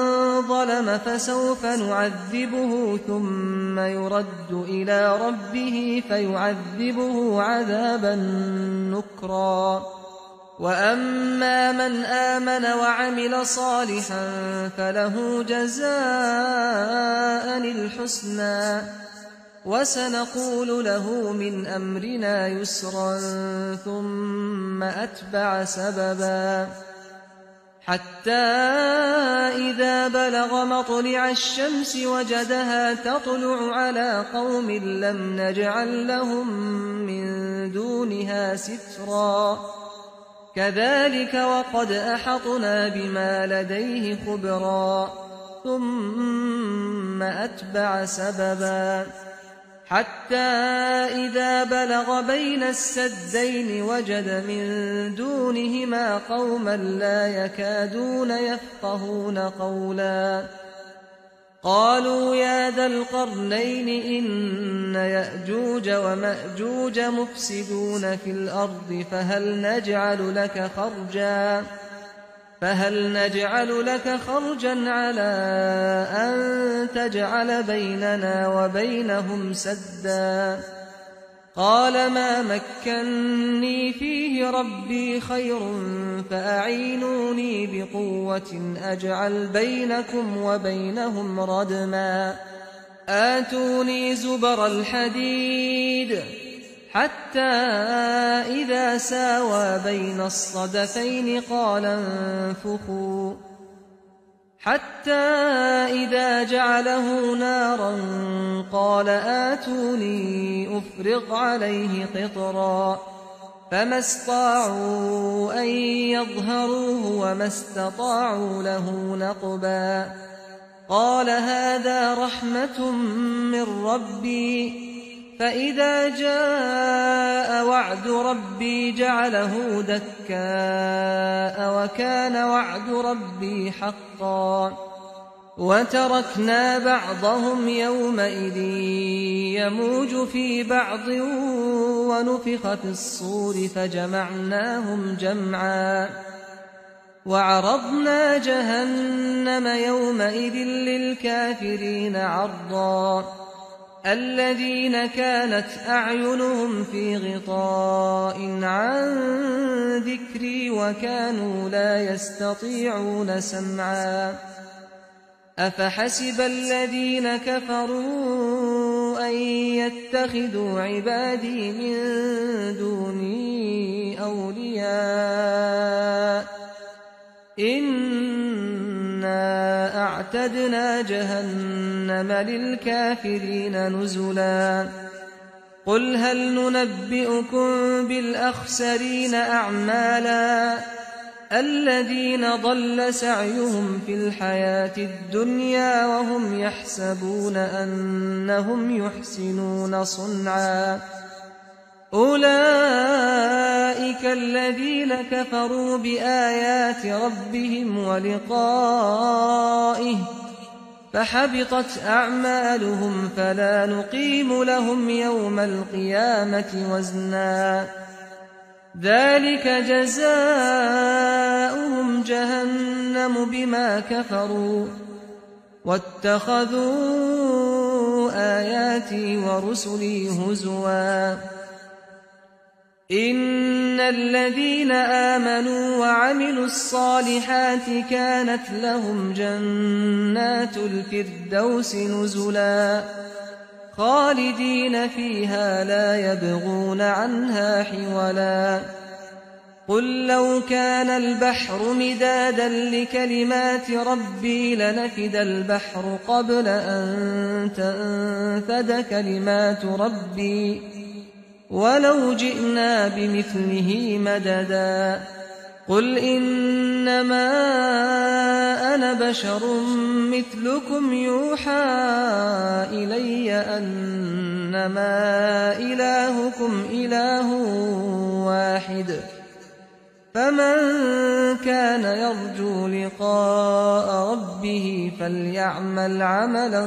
ظلم فسوف نعذبه ثم يرد إلى ربه فيعذبه عذابا نكرا. وأما من آمن وعمل صالحا فله جزاء الحسنى وسنقول له من أمرنا يسرا ثم أتبع سببا حتى إذا بلغ مطلع الشمس وجدها تطلع على قوم لم نجعل لهم من دونها سترا كذلك وقد أحطنا بما لديه خبرا ثم أتبع سببا حتى إذا بلغ بين السدين وجد من دونهما قوما لا يكادون يفقهون قولا قالوا يا ذا القرنين إن يأجوج ومأجوج مفسدون في الأرض فهل نجعل لك خرجا على أن تجعل بيننا وبينهم سدا قال ما مكني فيه ربي خير فأعينوني بقوة أجعل بينكم وبينهم ردما آتوني زبر الحديد حتى إذا ساوى بين الصدفين قال انفخوا حتى إذا جعله نارا قال آتوني أفرغ عليه قطرا فما استطاعوا أن يظهروه وما استطاعوا له نقبا قال هذا رحمة من ربي فإذا جاء وعد ربي جعله دكاء وكان وعد ربي حقا وتركنا بعضهم يومئذ يموج في بعض ونفخ في الصور فجمعناهم جمعا وعرضنا جهنم يومئذ للكافرين عرضا الذين كانت أعينهم في غطاء عن ذكري وكانوا لا يستطيعون سمعا أفحسب الذين كفروا أن يتخذوا عبادي من دوني أولياء إنا أعتدنا جهنم للكافرين نزلا قل هل ننبئكم بالأخسرين أعمالا الذين ضل سعيهم في الحياة الدنيا وهم يحسبون أنهم يحسنون صنعا أولئك الذين كفروا بآيات ربهم ولقائه فحبطت أعمالهم فلا نقيم لهم يوم القيامة وزنا ذلك جزاؤهم جهنم بما كفروا واتخذوا آياتي ورسلي هزوا إن الذين آمنوا وعملوا الصالحات كانت لهم جنات الفردوس نزلا خالدين فيها لا يبغون عنها حولا قل لو كان البحر مدادا لكلمات ربي لنفد البحر قبل أن تنفد كلمات ربي ولو جئنا بمثله مددا قل إنما أنا بشر مثلكم يوحى إلي أنما إلهكم إله واحد فمن كان يرجو لقاء ربه فليعمل عملا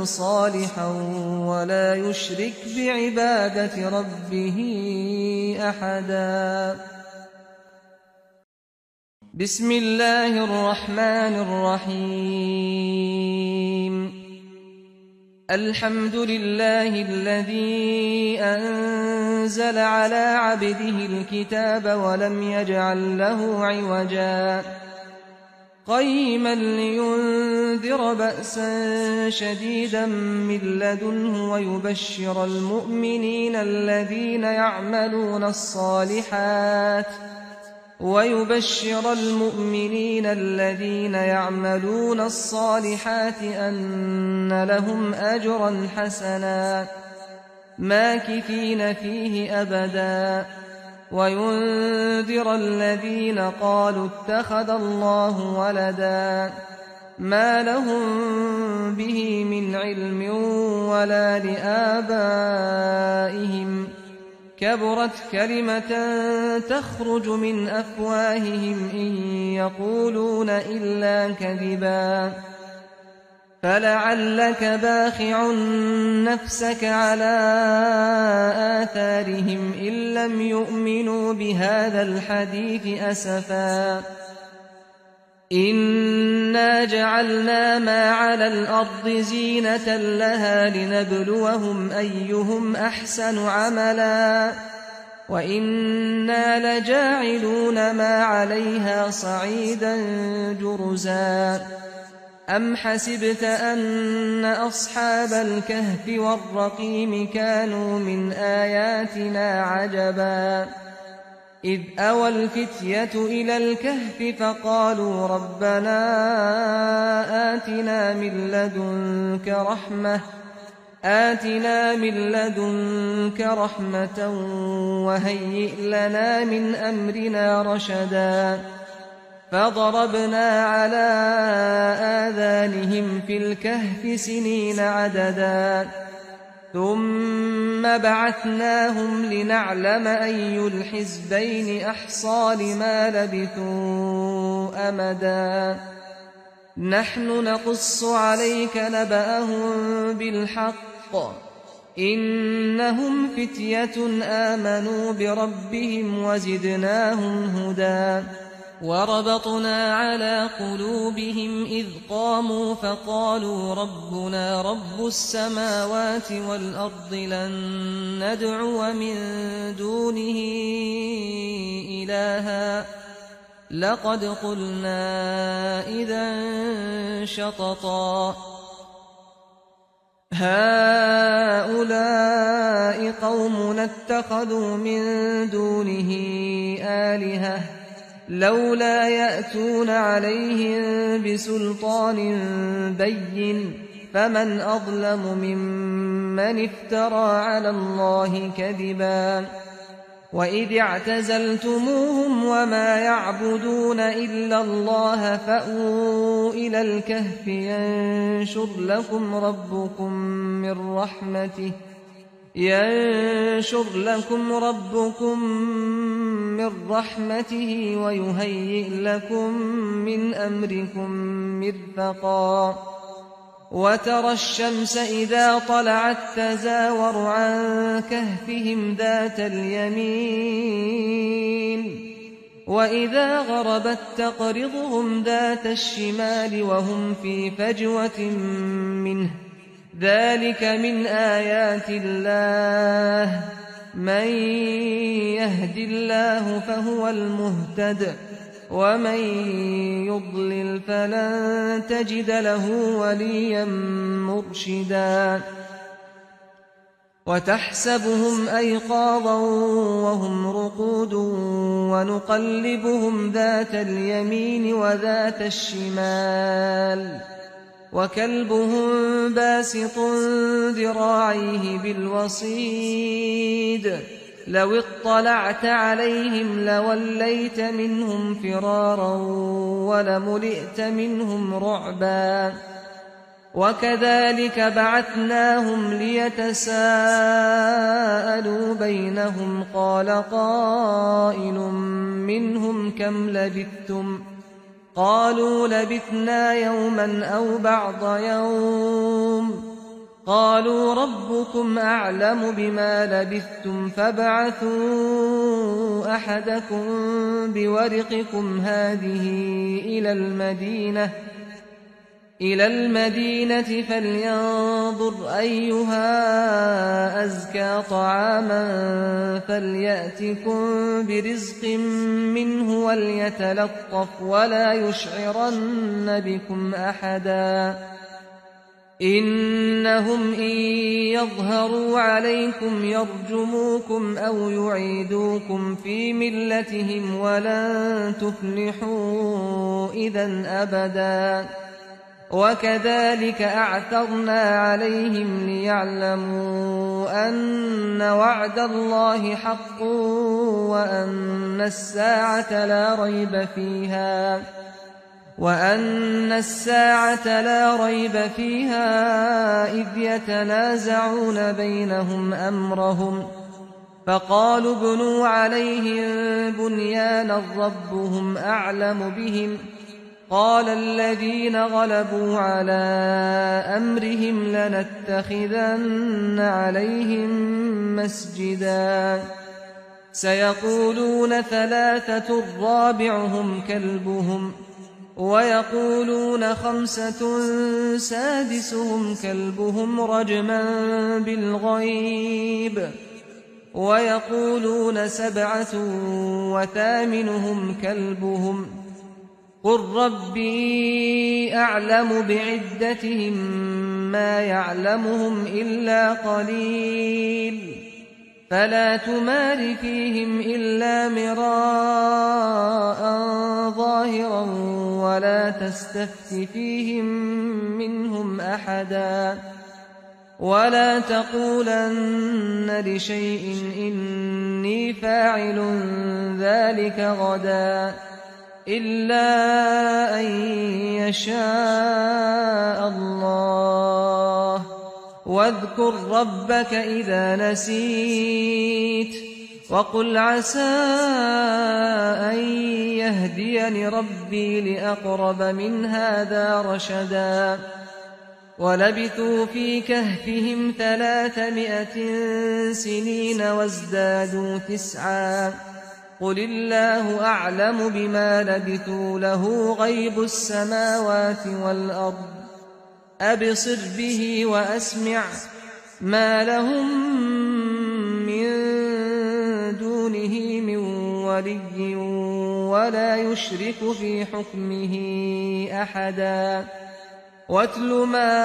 صالحا ولا يشرك بعبادة ربه أحدا بسم الله الرحمن الرحيم الحمد لله الذي أنزل على عبده الكتاب ولم يجعل له عوجا قيما لينذر بأسا شديدا من لدنه ويبشر المؤمنين الذين يعملون الصالحات أن لهم أجرا حسنا ماكثين فيه أبدا وينذر الذين قالوا اتخذ الله ولدا ما لهم به من علم ولا لآبائهم كبرت كلمة تخرج من أفواههم إن يقولون إلا كذبا فلعلك باخع نفسك على آثارهم إن لم يؤمنوا بهذا الحديث أسفا إنا جعلنا ما على الأرض زينة لها لنبلوهم أيهم أحسن عملا وإنا لجاعلون ما عليها صعيدا جرزا أم حسبت أن أصحاب الكهف والرقيم كانوا من آياتنا عجبا إذ أوى الفتية إلى الكهف فقالوا ربنا آتنا من لدنك رحمة وهيئ لنا من أمرنا رشدا فضربنا على آذانهم في الكهف سنين عددا ثم بعثناهم لنعلم أي الحزبين أحصى لما لبثوا أمدا نحن نقص عليك نبأهم بالحق إنهم فتية آمنوا بربهم وزدناهم هدى وربطنا على قلوبهم إذ قاموا فقالوا ربنا رب السماوات والأرض لن ندعو من دونه إلها لقد قلنا إذا شططا هؤلاء قومنا اتخذوا من دونه آلهة لولا يأتون عليهم بسلطان بين فمن أظلم ممن افترى على الله كذبا وإذ اعتزلتموهم وما يعبدون إلا الله فأووا إلى الكهف ينشر لكم ربكم من رحمته ويهيئ لكم من أمركم مرفقا وترى الشمس إذا طلعت تزاور عن كهفهم ذات اليمين وإذا غربت تقرضهم ذات الشمال وهم في فجوة منه ذلك من آيات الله من يهد الله فهو المهتد ومن يضلل فلن تجد له وليا مرشدا وتحسبهم أيقاظا وهم رقود ونقلبهم ذات اليمين وذات الشمال وكلبهم باسط ذراعيه بالوصيد لو اطلعت عليهم لوليت منهم فرارا ولملئت منهم رعبا وكذلك بعثناهم ليتساءلوا بينهم قال قائل منهم كم لبثتم قالوا لبثنا يوما أو بعض يوم قالوا ربكم أعلم بما لبثتم فابعثوا أحدكم بورقكم هذه إلى المدينة إلى المدينة فلينظر أيها أزكى طعاما فليأتكم برزق منه وليتلطف ولا يشعرن بكم أحدا إنهم إن يظهروا عليكم يرجموكم أو يعيدوكم في ملتهم ولن تفلحوا إذا أبدا وكذلك أعثرنا عليهم ليعلموا أن وعد الله حق وأن الساعة لا ريب فيها إذ يتنازعون بينهم أمرهم فقالوا ابنوا عليهم بنيانا ربهم أعلم بهم قال الذين غلبوا على أمرهم لنتخذن عليهم مسجدا سيقولون ثلاثة رابعهم كلبهم ويقولون خمسة سادسهم كلبهم رجما بالغيب ويقولون سبعة وثامنهم كلبهم قل ربي أعلم بعدتهم ما يعلمهم إلا قليل فلا تمار فيهم إلا مراء ظاهرا ولا تستفت فيهم منهم أحدا ولا تقولن لشيء إني فاعل ذلك غدا إلا أن يشاء الله واذكر ربك إذا نسيت وقل عسى أن يهديني ربي لأقرب من هذا رشدا ولبثوا في كهفهم 300 سنين وازدادوا 9 قل الله أعلم بما لبثوا له غيب السماوات والأرض أبصر به وأسمع ما لهم من دونه من ولي ولا يشرك في حكمه أحدا واتل ما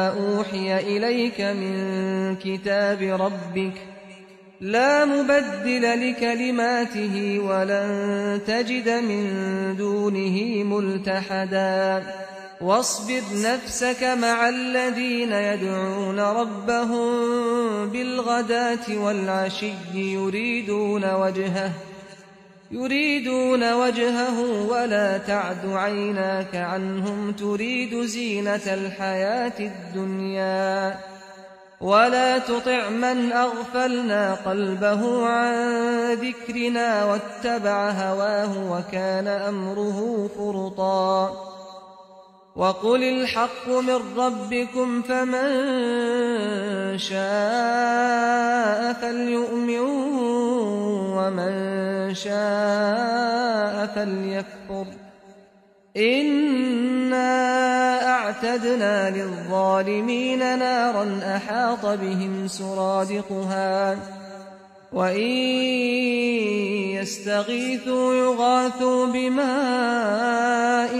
أوحي إليك من كتاب ربك لا مبدل لكلماته ولن تجد من دونه ملتحدا واصبر نفسك مع الذين يدعون ربهم بالغداة والعشي يريدون وجهه ولا تعد عيناك عنهم تريد زينة الحياة الدنيا ولا تطع من أغفلنا قلبه عن ذكرنا واتبع هواه وكان أمره فرطا وقل الحق من ربكم فمن شاء فليؤمن ومن شاء فليكفر إنا أعتدنا للظالمين نارا أحاط بهم سرادقها وإن يستغيثوا يغاثوا بماء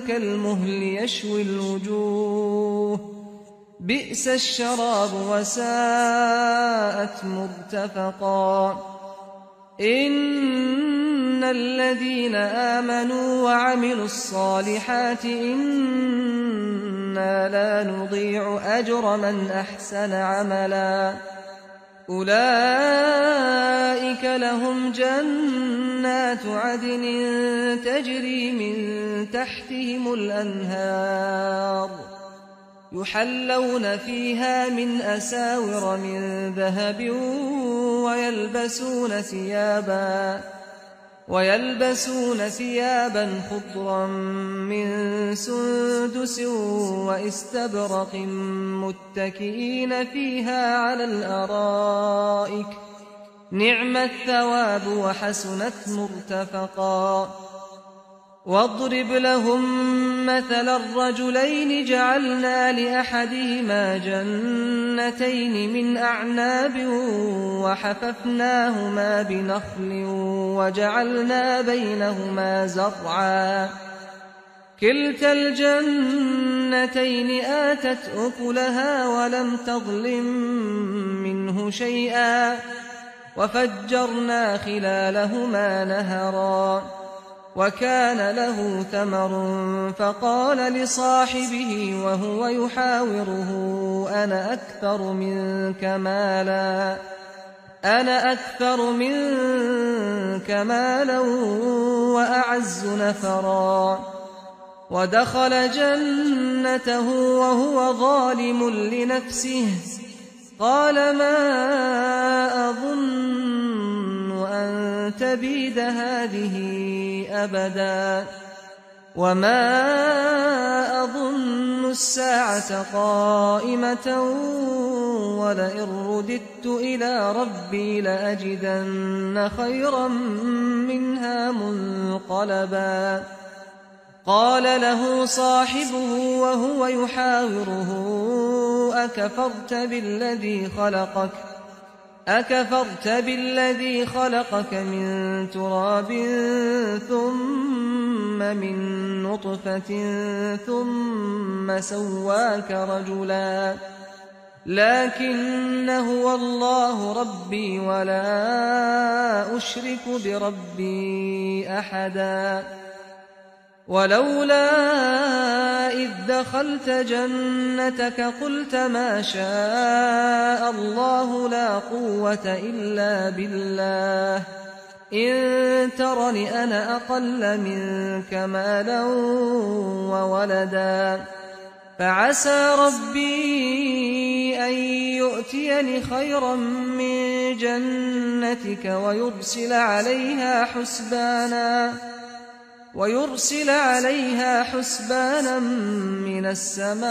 كالمهل يشوي الوجوه بئس الشراب وساءت مرتفقا إن الذين آمنوا وعملوا الصالحات إنا لا نضيع أجر من أحسن عملا أولئك لهم جنات عدن تجري من تحتهم الأنهار يحلون فيها من أساور من ذهب ويلبسون ثيابا خضرا من سندس واستبرق متكئين فيها على الأرائك نعم الثواب وحسنت مرتفقا واضرب لهم مثل الرجلين جعلنا لأحدهما جنتين من أعناب وحففناهما بنخل وجعلنا بينهما زرعا كلتا الجنتين آتت أكلها ولم تظلم منه شيئا وفجرنا خلالهما نهرا وكان له ثمر فقال لصاحبه وهو يحاوره أنا أكثر منك مالا وأعز نفرا ودخل جنته وهو ظالم لنفسه قال ما أظن أن تبيد هذه أبدا وما أظن الساعة قائمة ولئن رددت إلى ربي لأجدن خيرا منها منقلبا قال له صاحبه وهو يحاوره أكفرت بالذي خلقك من تراب ثم من نطفة ثم سواك رجلا لكن هو الله ربي ولا أشرك بربي أحدا ولولا إذ دخلت جنتك قلت ما شاء الله لا قوة إلا بالله إن ترني أنا أقل منك مالا وولدا فعسى ربي أن يؤتيني خيرا من جنتك ويرسل عليها حسبانا من السماء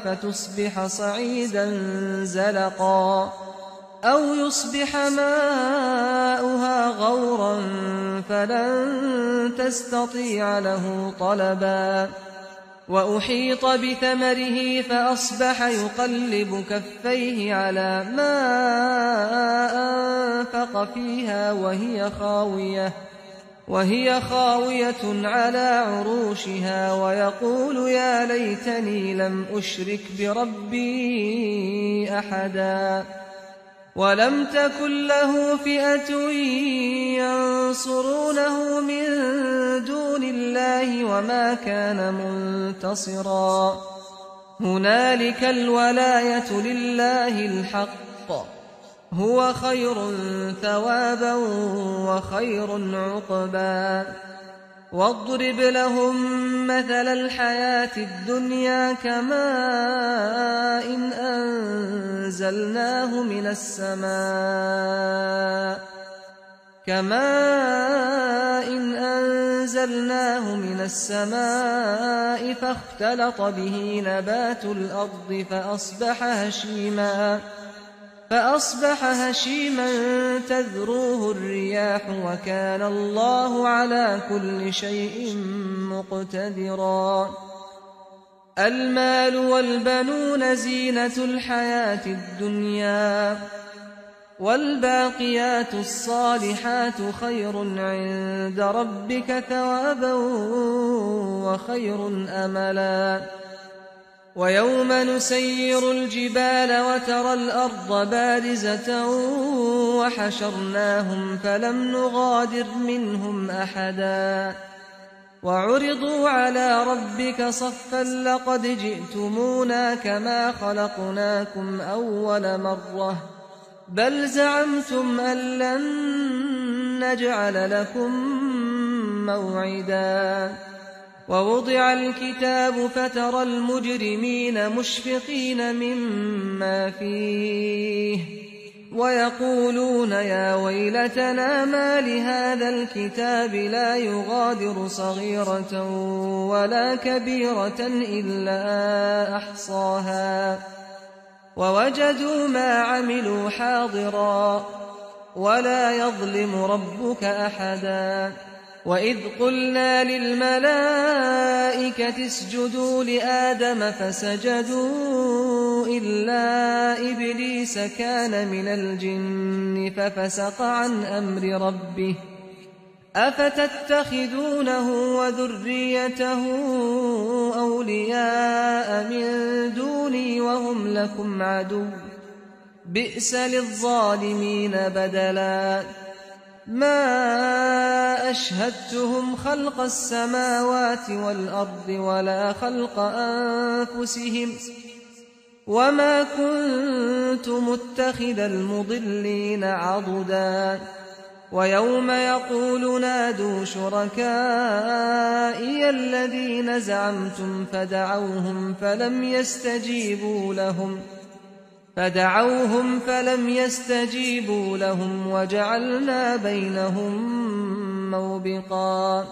فتصبح صعيدا زلقا أو يصبح ماؤها غورا فلن تستطيع له طلبا وأحيط بثمره فأصبح يقلب كفيه على ما أنفق فيها وهي خاوية على عروشها ويقول يا ليتني لم أشرك بربي أحدا ولم تكن له فئة ينصرونه من دون الله وما كان منتصرا هنالك الولاية لله الحق هو خير ثوابا وخير عقبا واضرب لهم مثل الحياة الدنيا كماء أنزلناه من السماء فاختلط به نبات الأرض فأصبح هشيما تذروه الرياح وكان الله على كل شيء مقتدرا المال والبنون زينة الحياة الدنيا والباقيات الصالحات خير عند ربك ثوابا وخير أملا ويوم نسير الجبال وترى الأرض بارزة وحشرناهم فلم نغادر منهم أحدا وعرضوا على ربك صفا لقد جئتمونا كما خلقناكم أول مرة بل زعمتم أن لن نجعل لكم موعدا ووضع الكتاب فترى المجرمين مشفقين مما فيه ويقولون يا ويلتنا ما لهذا الكتاب لا يغادر صغيرة ولا كبيرة إلا أحصاها ووجدوا ما عملوا حاضرا ولا يظلم ربك أحدا وإذ قلنا للملائكة اسجدوا لآدم فسجدوا إلا إبليس كان من الجن ففسق عن أمر ربه أفتتخذونه وذريته أولياء من دوني وهم لكم عدو بئس للظالمين بدلا ما أشهدتهم خلق السماوات والأرض ولا خلق أنفسهم وما كنت متخذ المضلين عضدا ويوم يقول نادوا شركائي الذين زعمتم فدعوهم فلم يستجيبوا لهم وجعلنا بينهم موبقا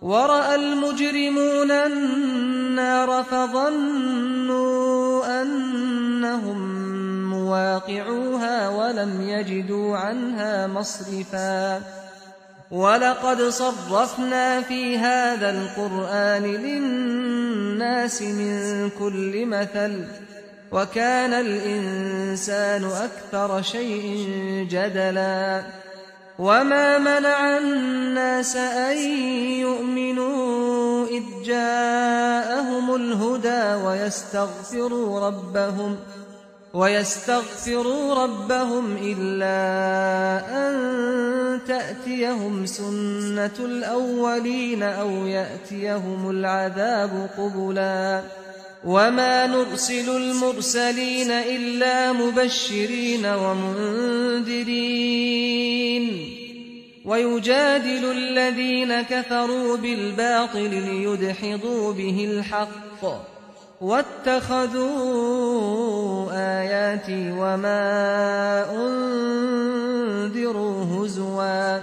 ورأى المجرمون النار فظنوا أنهم مواقعوها ولم يجدوا عنها مصرفا ولقد صرفنا في هذا القرآن للناس من كل مثل وكان الإنسان أكثر شيء جدلا وما منع الناس أن يؤمنوا إذ جاءهم الهدى ويستغفروا ربهم إلا أن تأتيهم سنة الأولين أو يأتيهم العذاب قبلا وما نرسل المرسلين إلا مبشرين ومنذرين ويجادل الذين كفروا بالباطل ليدحضوا به الحق واتخذوا آياتي وما أنذروا هزوا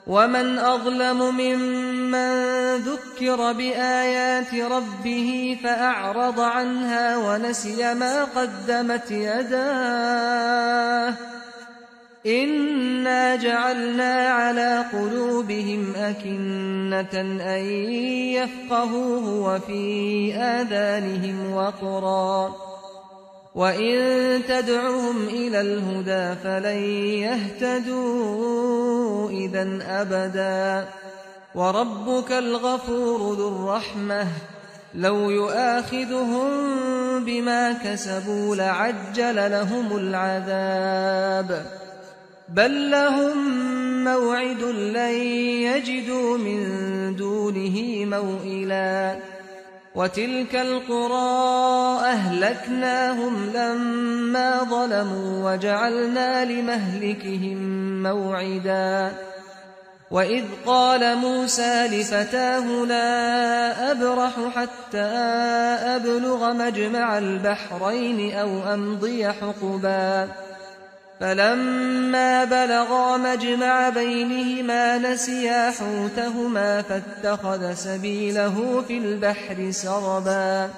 ومن أظلم ممن ذكر بآيات ربه فأعرض عنها ونسي ما قدمت يداه إنا جعلنا على قلوبهم أكنة أن يفقهوه وفي آذانهم وقرا وإن تدعهم إلى الهدى فلن يهتدوا إذا أبدا وربك الغفور ذو الرحمة لو يؤاخذهم بما كسبوا لعجل لهم العذاب بل لهم موعد لن يجدوا من دونه موئلا وتلك القرى أهلكناهم لما ظلموا وجعلنا لمهلكهم موعدا وإذ قال موسى لفتاه لا أبرح حتى أبلغ مجمع البحرين أو أمضي حقبا فلما بلغا مجمع بينهما نسيا حوتهما فاتخذ سبيله في البحر سربا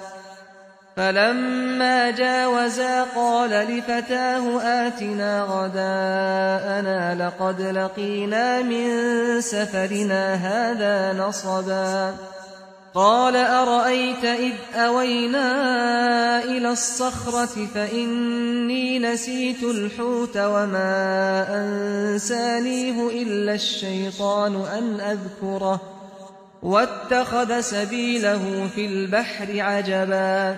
فلما جاوزا قال لفتاه آتنا غداءنا لقد لقينا من سفرنا هذا نصبا قال أرأيت إذ أوينا إلى الصخرة فإني نسيت الحوت وما أنسانيه إلا الشيطان أن أذكره واتخذ سبيله في البحر عجبا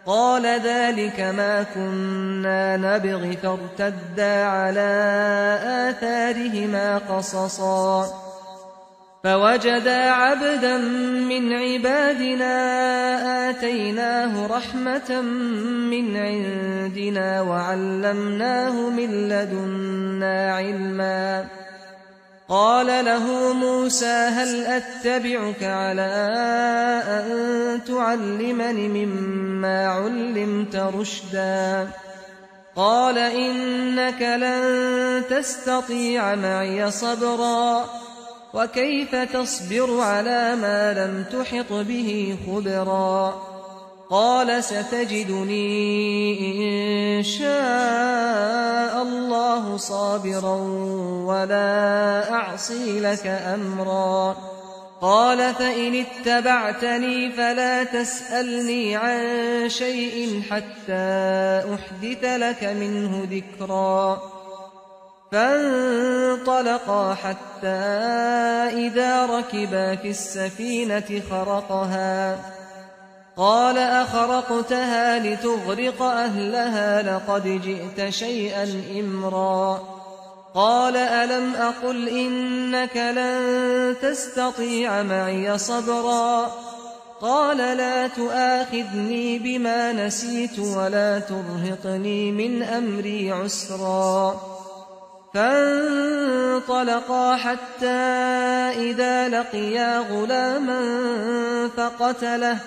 قال ذلك ما كنا نبغي فارتدا على آثارهما قصصا فوجدا عبدا من عبادنا آتيناه رحمة من عندنا وعلمناه من لدنا علما قال له موسى هل أتبعك على أن تعلمني مما علمت رشدا قال إنك لن تستطيع معي صبرا وكيف تصبر على ما لم تحط به خبرا قال ستجدني إن شاء الله صابرا ولا أعصي لك أمرا قال فإن اتبعتني فلا تسألني عن شيء حتى أحدث لك منه ذكرا فانطلقا حتى إذا ركبا في السفينة خرقها قال أخرقتها لتغرق أهلها لقد جئت شيئا إمرا قال ألم أقل إنك لن تستطيع معي صبرا قال لا تؤاخذني بما نسيت ولا ترهقني من أمري عسرا فانطلقا حتى إذا لقيا غلاما فقتله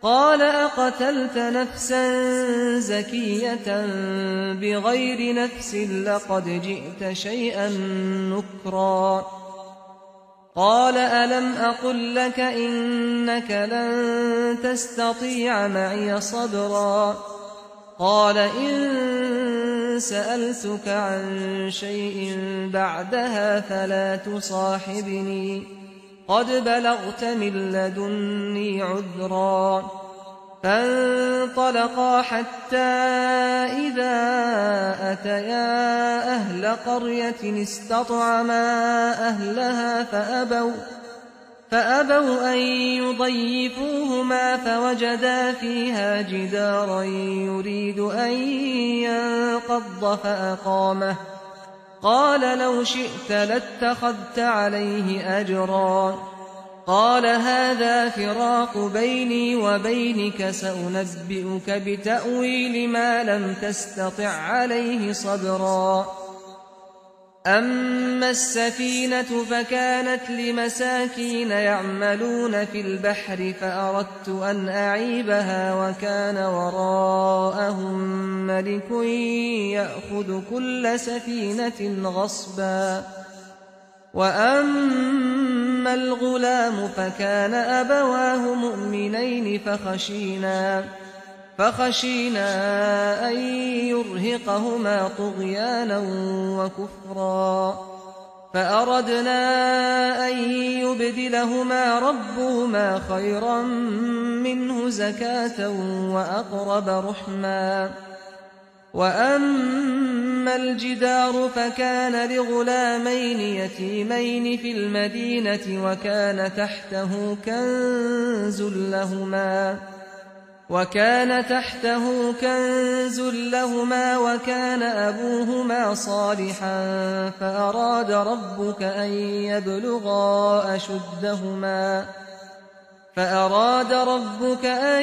قال أقتلت نفسا زكية بغير نفس لقد جئت شيئا نكرا قال ألم أقل لك إنك لن تستطيع معي صبرا قال إن سألتك عن شيء بعدها فلا تصاحبني قد بلغت من لدني عذرا فانطلقا حتى إذا أتيا أهل قرية استطعما أهلها فأبوا أن يضيفوهما فوجدا فيها جدارا يريد أن ينقض فأقامه قال لو شئت لاتخذت عليه أجرا قال هذا فراق بيني وبينك سأنبئك بتأويل ما لم تستطع عليه صبرا أما السفينة فكانت لمساكين يعملون في البحر فأردت أن أعيبها وكان وراءهم ملك يأخذ كل سفينة غصبا وأما الغلام فكان أبواه مؤمنين فخشينا أن يرهقهما طغيانا وكفرا فأردنا أن يبدلهما ربهما خيرا منه زكاة وأقرب رحما وأما الجدار فكان لغلامين يتيمين في المدينة وكان تحته كنز لهما وكان أبوهما صالحا فأراد ربك أن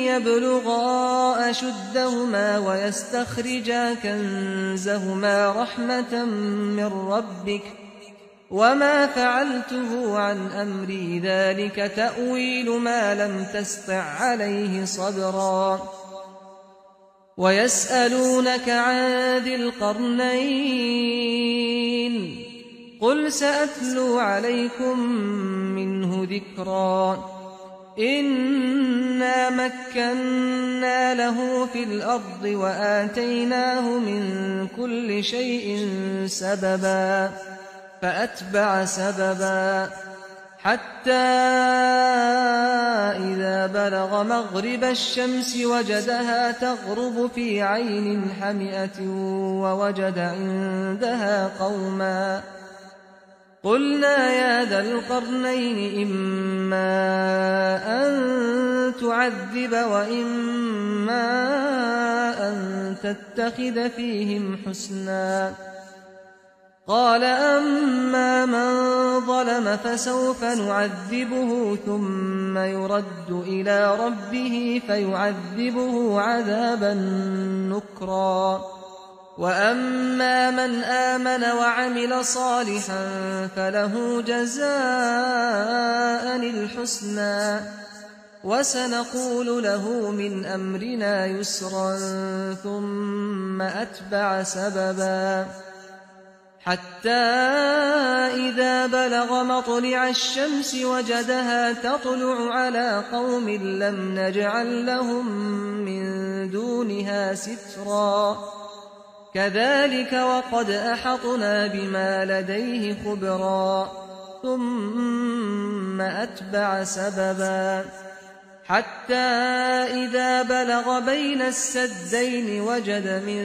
يبلغا أشدهما ويستخرجا كنزهما رحمة من ربك وما فعلته عن أمري ذلك تأويل ما لم تسطع عليه صبرا ويسألونك عن ذي القرنين قل سأتلو عليكم منه ذكرا إنا مكنا له في الأرض وآتيناه من كل شيء سببا فأتبع سببا حتى إذا بلغ مغرب الشمس وجدها تغرب في عين حمئة ووجد عندها قوما قلنا يا ذا القرنين إما أن تعذب وإما أن تتخذ فيهم حسنا قال أما من ظلم فسوف نعذبه ثم يرد إلى ربه فيعذبه عذابا نكرا وأما من آمن وعمل صالحا فله جزاء الحسنى وسنقول له من أمرنا يسرا ثم أتبع سببا حتى إذا بلغ مطلع الشمس وجدها تطلع على قوم لم نجعل لهم من دونها سترا كذلك وقد أحطنا بما لديه خبرا ثم أتبع سببا حتى إذا بلغ بين السدين وجد من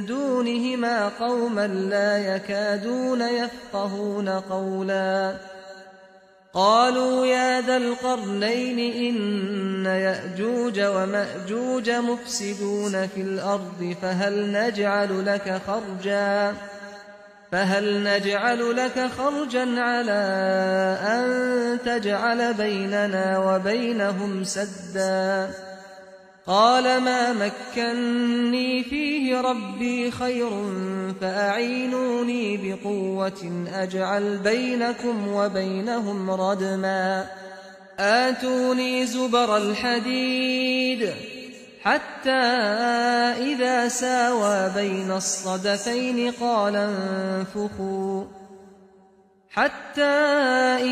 دونهما قوما لا يكادون يفقهون قولا قالوا يا ذا القرنين إن يأجوج ومأجوج مفسدون في الأرض فهل نجعل لك خرجا على أن تجعل بيننا وبينهم سدا قال ما مكني فيه ربي خير فأعينوني بقوة أجعل بينكم وبينهم ردما آتوني زبر الحديد حتى إذا ساوى بين الصدفين قال انفخوا حتى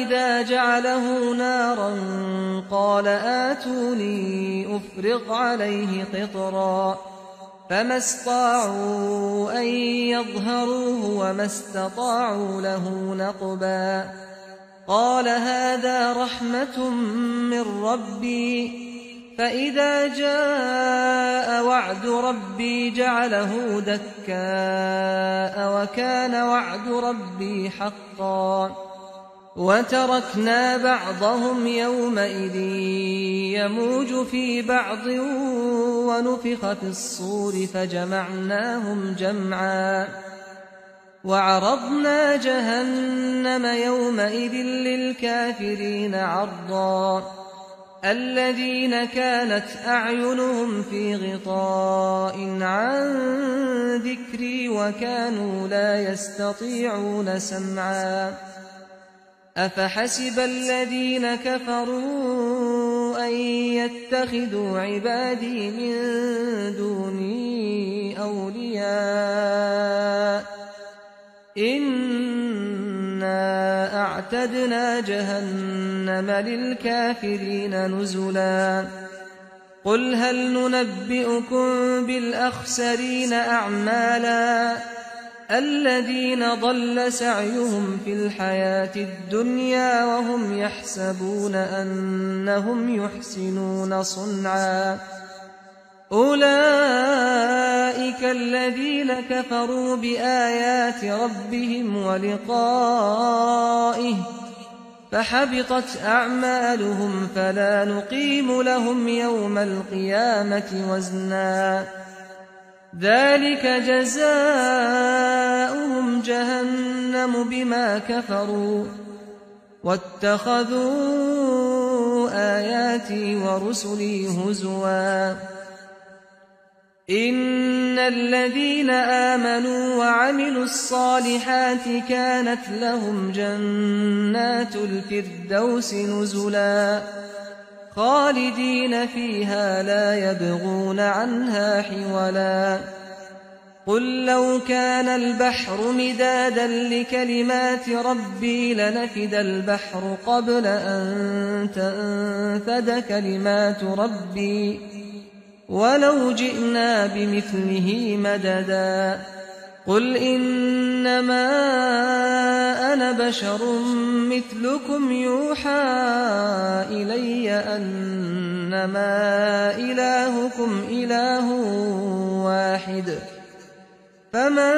إذا جعله نارا قال آتوني أفرغ عليه قطرا فما استطاعوا أن يظهروه وما استطاعوا له نقبا قال هذا رحمة من ربي فإذا جاء وعد ربي جعله دكاء وكان وعد ربي حقا وتركنا بعضهم يومئذ يموج في بعض ونفخ في الصور فجمعناهم جمعا وعرضنا جهنم يومئذ للكافرين عرضا الذين كانت أعينهم في غطاء عن ذكري وكانوا لا يستطيعون سمعا أفحسب الذين كفروا أن يتخذوا عبادي من دوني أولياء إنا أعتدنا جهنم للكافرين نزلا قل هل ننبئكم بالأخسرين أعمالا الذين ضل سعيهم في الحياة الدنيا وهم يحسبون أنهم يحسنون صنعا أولئك الذين كفروا بآيات ربهم ولقائه فحبطت أعمالهم فلا نقيم لهم يوم القيامة وزنا ذلك جزاؤهم جهنم بما كفروا واتخذوا آياتي ورسلي هزوا إن الذين آمنوا وعملوا الصالحات كانت لهم جنات الفردوس نزلا خالدين فيها لا يبغون عنها حولا قل لو كان البحر مدادا لكلمات ربي لنفد البحر قبل أن تنفد كلمات ربي ولو جئنا بمثله مددا قل إنما أنا بشر مثلكم يوحى إلي أنما إلهكم إله واحد فمن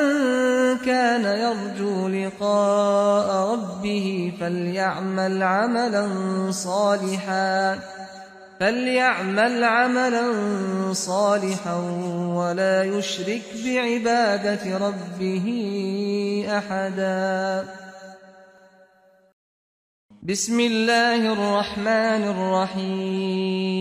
كان يرجو لقاء ربه فليعمل عملا صالحا ولا يشرك بعبادة ربه أحدا بسم الله الرحمن الرحيم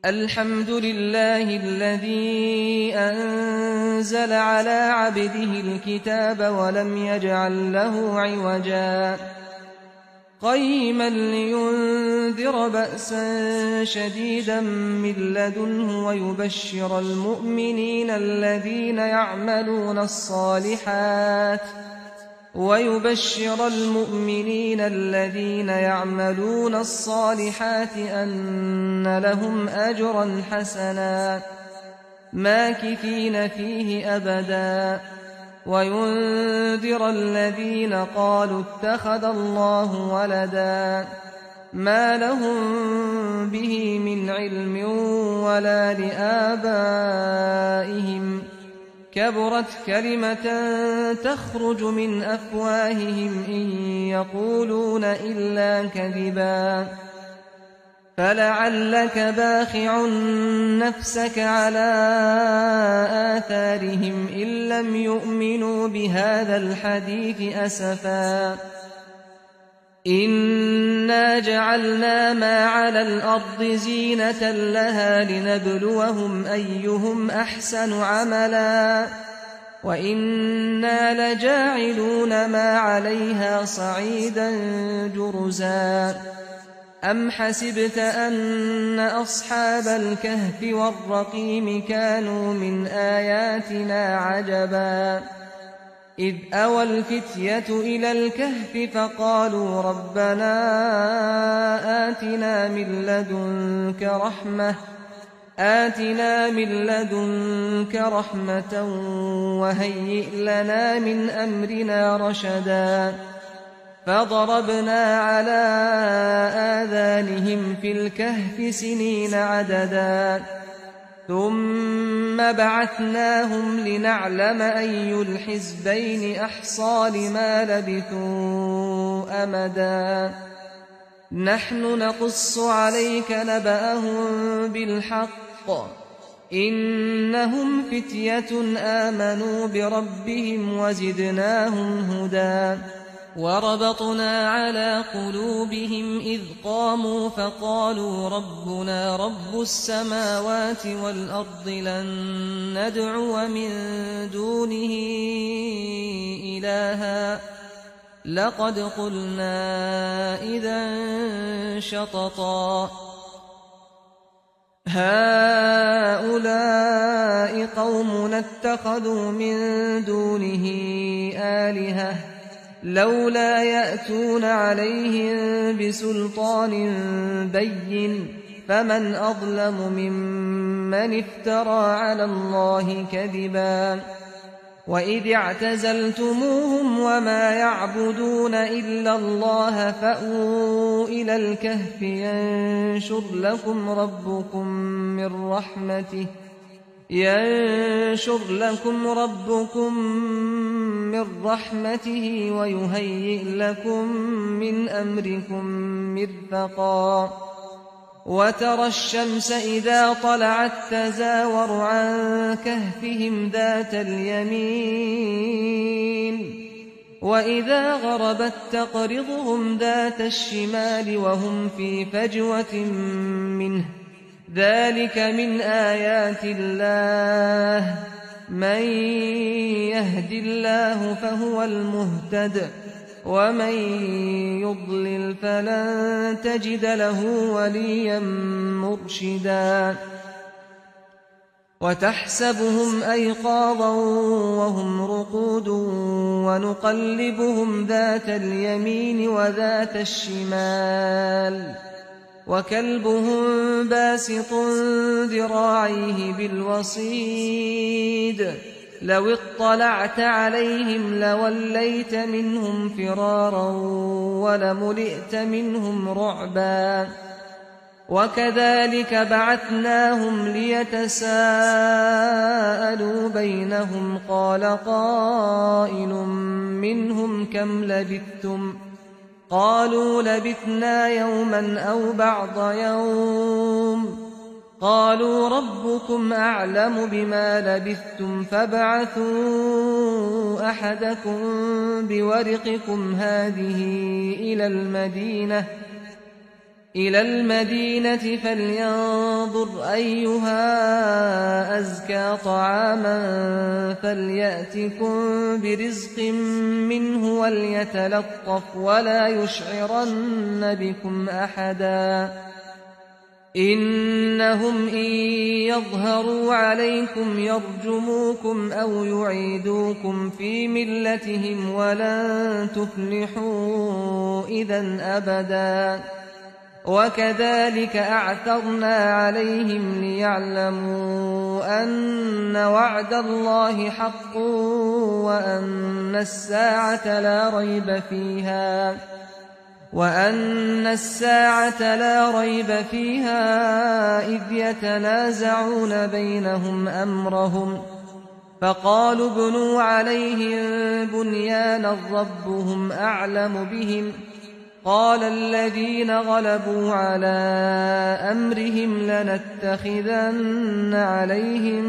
الحمد لله الذي أنزل على عبده الكتاب ولم يجعل له عوجا قيما لينذر بأسا شديدا من لدنه ويبشر المؤمنين الذين يعملون الصالحات أن لهم أجرا حسنا ماكثين فيه أبدا وينذر الذين قالوا اتخذ الله ولدا ما لهم به من علم ولا لآبائهم كبرت كلمة تخرج من أفواههم إن يقولون إلا كذبا فلعلك باخع نفسك على آثارهم إن لم يؤمنوا بهذا الحديث أسفا إنا جعلنا ما على الأرض زينة لها لنبلوهم أيهم أحسن عملا وإنا لجاعلون ما عليها صعيدا جرزا أم حسبت أن أصحاب الكهف والرقيم كانوا من آياتنا عجبا إذ أوى الفتية إلى الكهف فقالوا ربنا آتنا من لدنك رحمة وهيئ لنا من أمرنا رشدا فضربنا على آذانهم في الكهف سنين عددا ثم بعثناهم لنعلم أي الحزبين أحصى لما لبثوا أمدا نحن نقص عليك نبأهم بالحق إنهم فتية آمنوا بربهم وزدناهم هدى وربطنا على قلوبهم إذ قاموا فقالوا ربنا رب السماوات والأرض لن ندعو من دونه إلها لقد قلنا إذا شططا هؤلاء قومنا اتخذوا من دونه آلهة لولا يأتون عليهم بسلطان بين فمن أظلم ممن افترى على الله كذبا وإذ اعتزلتموهم وما يعبدون إلا الله فأووا إلى الكهف ينشر لكم ربكم من رحمته ويهيئ لكم من أمركم مرفقا وترى الشمس إذا طلعت تزاور عن كهفهم ذات اليمين وإذا غربت تقرضهم ذات الشمال وهم في فجوة منه ذلك من آيات الله من يهد الله فهو المهتد ومن يضلل فلن تجد له وليا مرشدا وتحسبهم أيقاظا وهم رقود ونقلبهم ذات اليمين وذات الشمال وكلبهم باسط ذراعيه بالوصيد لو اطلعت عليهم لوليت منهم فرارا ولملئت منهم رعبا وكذلك بعثناهم ليتساءلوا بينهم قال قائل منهم كم لبثتم قالوا لبثنا يوما أو بعض يوم قالوا ربكم أعلم بما لبثتم فابعثوا أحدكم بورقكم هذه إلى المدينة إلى المدينة فلينظر أيها أزكى طعاما فليأتكم برزق منه وليتلطف ولا يشعرن بكم أحدا إنهم إن يظهروا عليكم يرجموكم أو يعيدوكم في ملتهم ولن تفلحوا إذا أبدا وكذلك أعثرنا عليهم ليعلموا أن وعد الله حق وأن الساعة لا ريب فيها إذ يتنازعون بينهم أمرهم فقالوا ابنوا عليهم بنيانا ربهم أعلم بهم قال الذين غلبوا على أمرهم لنتخذن عليهم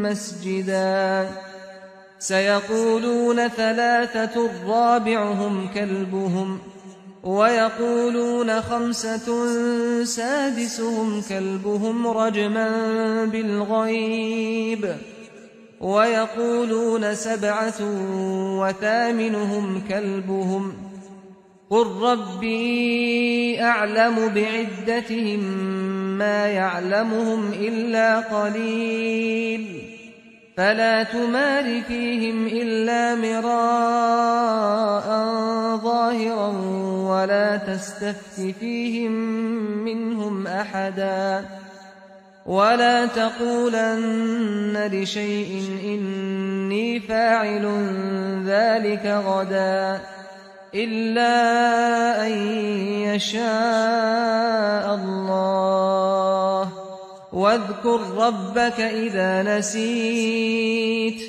مسجدا سيقولون ثلاثة رابعهم كلبهم ويقولون خمسة سادسهم كلبهم رجما بالغيب ويقولون سبعة وثامنهم كلبهم قل ربي أعلم بعدتهم ما يعلمهم إلا قليل فلا تمار فيهم إلا مراء ظاهرا ولا تستفت فيهم منهم أحدا ولا تقولن لشيء إني فاعل ذلك غدا إلا أن يشاء الله واذكر ربك إذا نسيت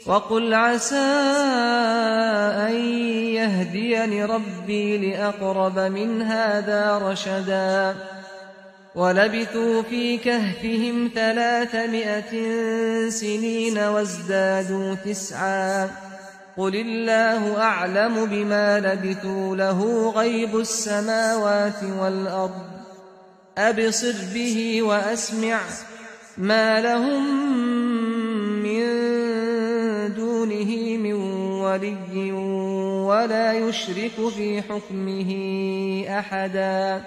وقل عسى أن يهديني ربي لأقرب من هذا رشدا ولبثوا في كهفهم 300 سنين وازدادوا 9 قل الله أعلم بما لبثوا له غيب السماوات والأرض أبصر به وأسمع ما لهم من دونه من ولي ولا يشرك في حكمه أحدا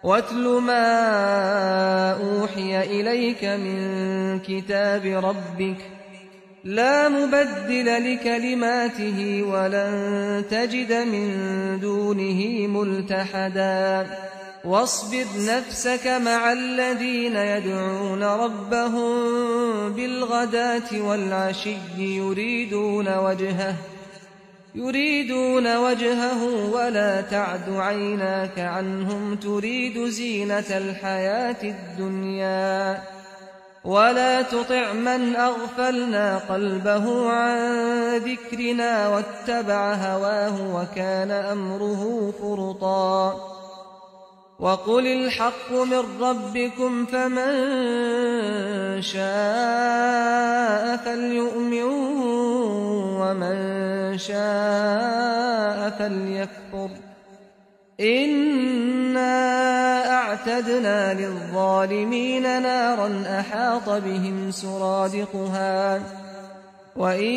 واتل ما أوحي إليك من كتاب ربك لا مبدل لكلماته ولن تجد من دونه ملتحدا واصبر نفسك مع الذين يدعون ربهم بالغداة والعشي يريدون وجهه ولا تعد عيناك عنهم تريد زينة الحياة الدنيا ولا تطع من أغفلنا قلبه عن ذكرنا واتبع هواه وكان أمره فرطا وقل الحق من ربكم فمن شاء فليؤمن ومن شاء فليكفر إنا أعتدنا للظالمين نارا أحاط بهم سرادقها وإن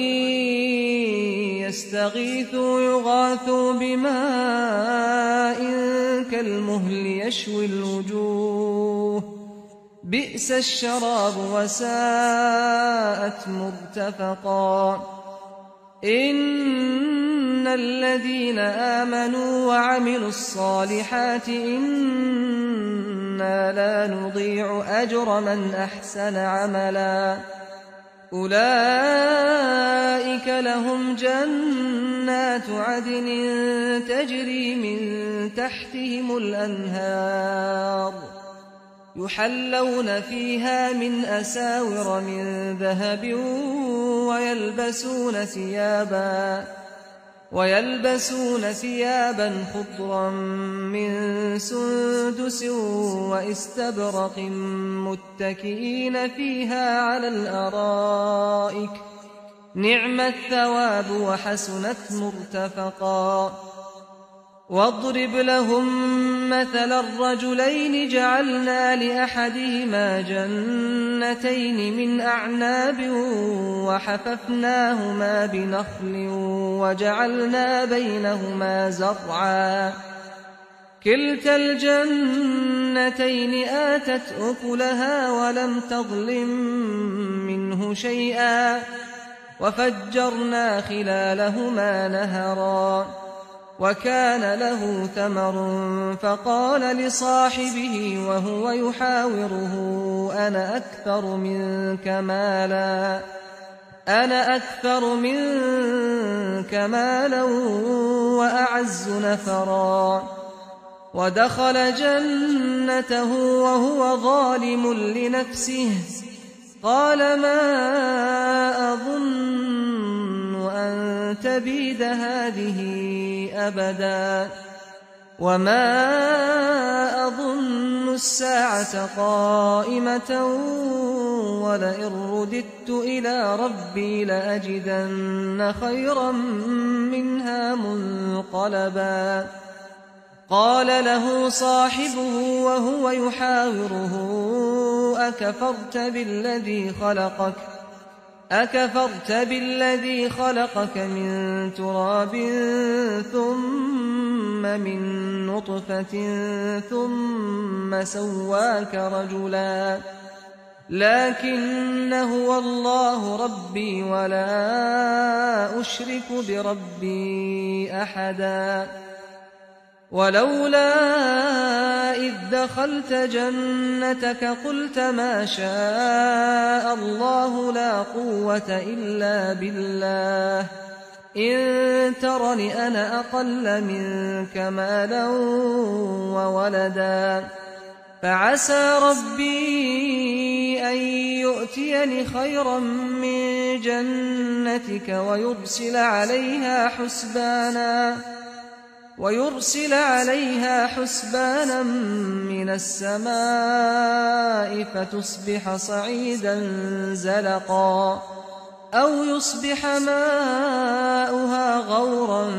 يستغيثوا يغاثوا بماء كالمهل يشوي الوجوه بئس الشراب وساءت مرتفقا إن الذين آمنوا وعملوا الصالحات إنا لا نضيع أجر من أحسن عملا أولئك لهم جنات عدن تجري من تحتهم الأنهار يحلون فيها من أساور من ذهب ويلبسون ثيابا خضرا من سندس واستبرق متكئين فيها على الأرائك نعم الثواب وحسنت مرتفقا واضرب لهم مثل الرجلين جعلنا لأحدهما جنتين من أعناب وحففناهما بنخل وجعلنا بينهما زرعا كلتا الجنتين آتت أكلها ولم تظلم منه شيئا وفجرنا خلالهما نهرا وكان له ثمر فقال لصاحبه وهو يحاوره أنا أكثر منك مالا وأعز نفرا ودخل جنته وهو ظالم لنفسه قال ما أظن أن تبيد هذه أبدا وما أظن الساعة قائمة ولئن رددت إلى ربي لأجدن خيرا منها منقلبا قال له صاحبه وهو يحاوره أكفرت بالذي خلقك من تراب ثم من نطفة ثم سواك رجلا لكن هو الله ربي ولا أشرك بربي أحدا ولولا إذ دخلت جنتك قلت ما شاء الله لا قوة إلا بالله إن ترني أنا أقل منك مالا وولدا فعسى ربي أن يؤتيني خيرا من جنتك ويرسل عليها حسبانا من السماء فتصبح صعيدا زلقا أو يصبح ماؤها غورا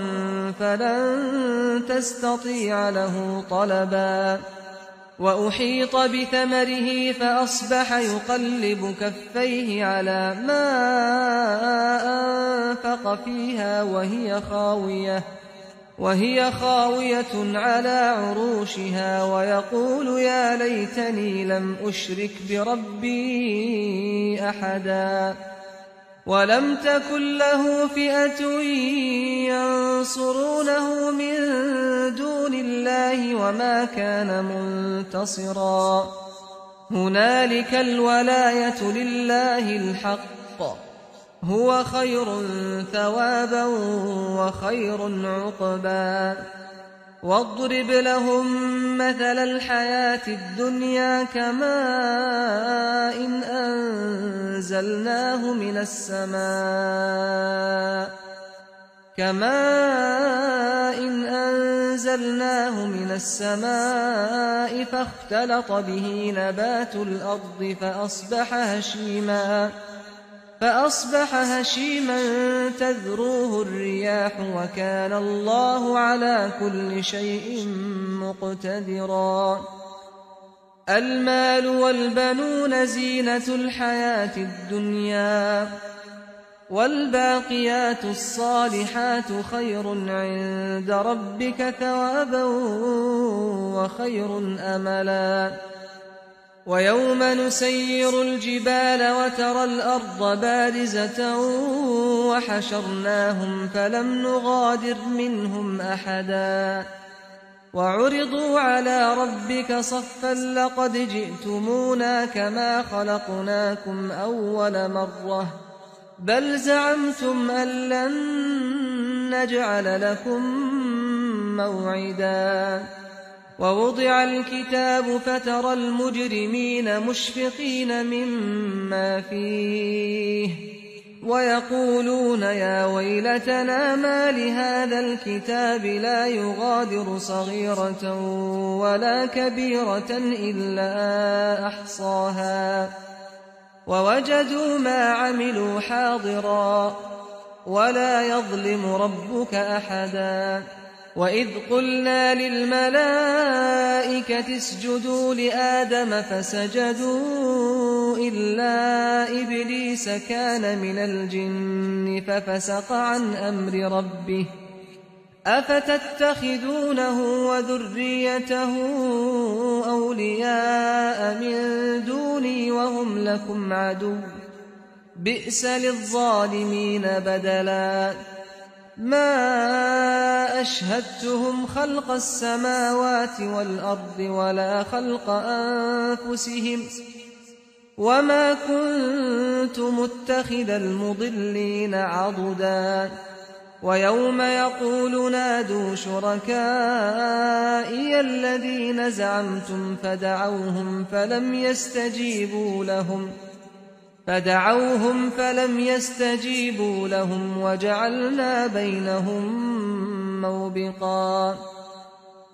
فلن تستطيع له طلبا وأحيط بثمره فأصبح يقلب كفيه على ما أنفق فيها وهي خاوية على عروشها ويقول يا ليتني لم أشرك بربي أحدا ولم تكن له فئة ينصرونه من دون الله وما كان منتصرا هنالك الولاية لله الحق هو خير ثوابا وخير عقبا واضرب لهم مثل الحياة الدنيا كماء أنزلناه من السماء فاختلط به نبات الأرض فأصبح هشيما تذروه الرياح وكان الله على كل شيء مقتدرا المال والبنون زينة الحياة الدنيا والباقيات الصالحات خير عند ربك ثوابا وخير أملا ويوم نسير الجبال وترى الأرض بارزة وحشرناهم فلم نغادر منهم أحدا وعرضوا على ربك صفا لقد جئتمونا كما خلقناكم أول مرة بل زعمتم أن لن نجعل لكم موعدا ووضع الكتاب فترى المجرمين مشفقين مما فيه ويقولون يا ويلتنا ما لهذا الكتاب لا يغادر صغيرة ولا كبيرة إلا أحصاها ووجدوا ما عملوا حاضرا ولا يظلم ربك أحدا وإذ قلنا للملائكة اسجدوا لآدم فسجدوا إلا إبليس كان من الجن ففسق عن أمر ربه أفتتخذونه وذريته أولياء من دوني وهم لكم عدو بئس للظالمين بدلا ما أشهدتهم خلق السماوات والأرض ولا خلق أنفسهم وما كنت متخذ المضلين عضدا ويوم يقول نادوا شركائي الذين زعمتم فدعوهم فلم يستجيبوا لهم وجعلنا بينهم موبقا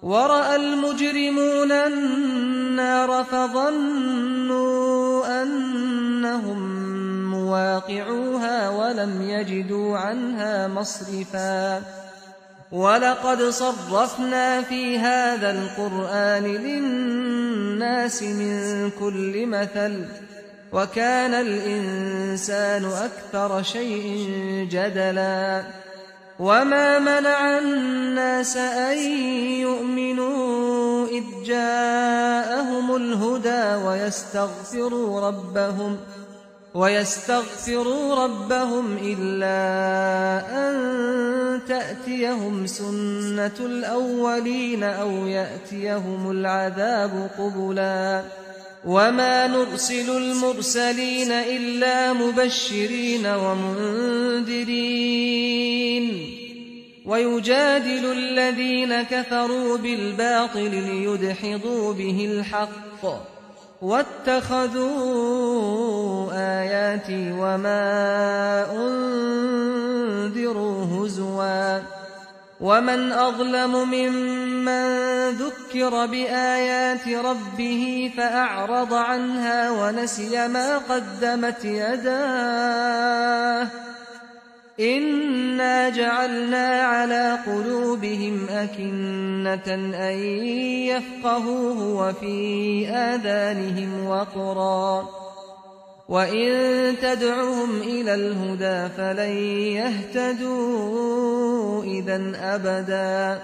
ورأى المجرمون النار فظنوا أنهم مواقعوها ولم يجدوا عنها مصرفا ولقد صرفنا في هذا القرآن للناس من كل مثل وكان الإنسان أكثر شيء جدلا وما منع الناس أن يؤمنوا إذ جاءهم الهدى ويستغفروا ربهم إلا أن تأتيهم سنة الأولين أو يأتيهم العذاب قبلا وما نرسل المرسلين إلا مبشرين ومنذرين ويجادل الذين كفروا بالباطل ليدحضوا به الحق واتخذوا آياتي وما أنذروا هزوا ومن أظلم ممن ذكر بآيات ربه فأعرض عنها ونسي ما قدمت يداه إنا جعلنا على قلوبهم أكنة أن يفقهوه وفي آذانهم وقرا وإن تدعهم إلى الهدى فلن يهتدوا إذا أبدا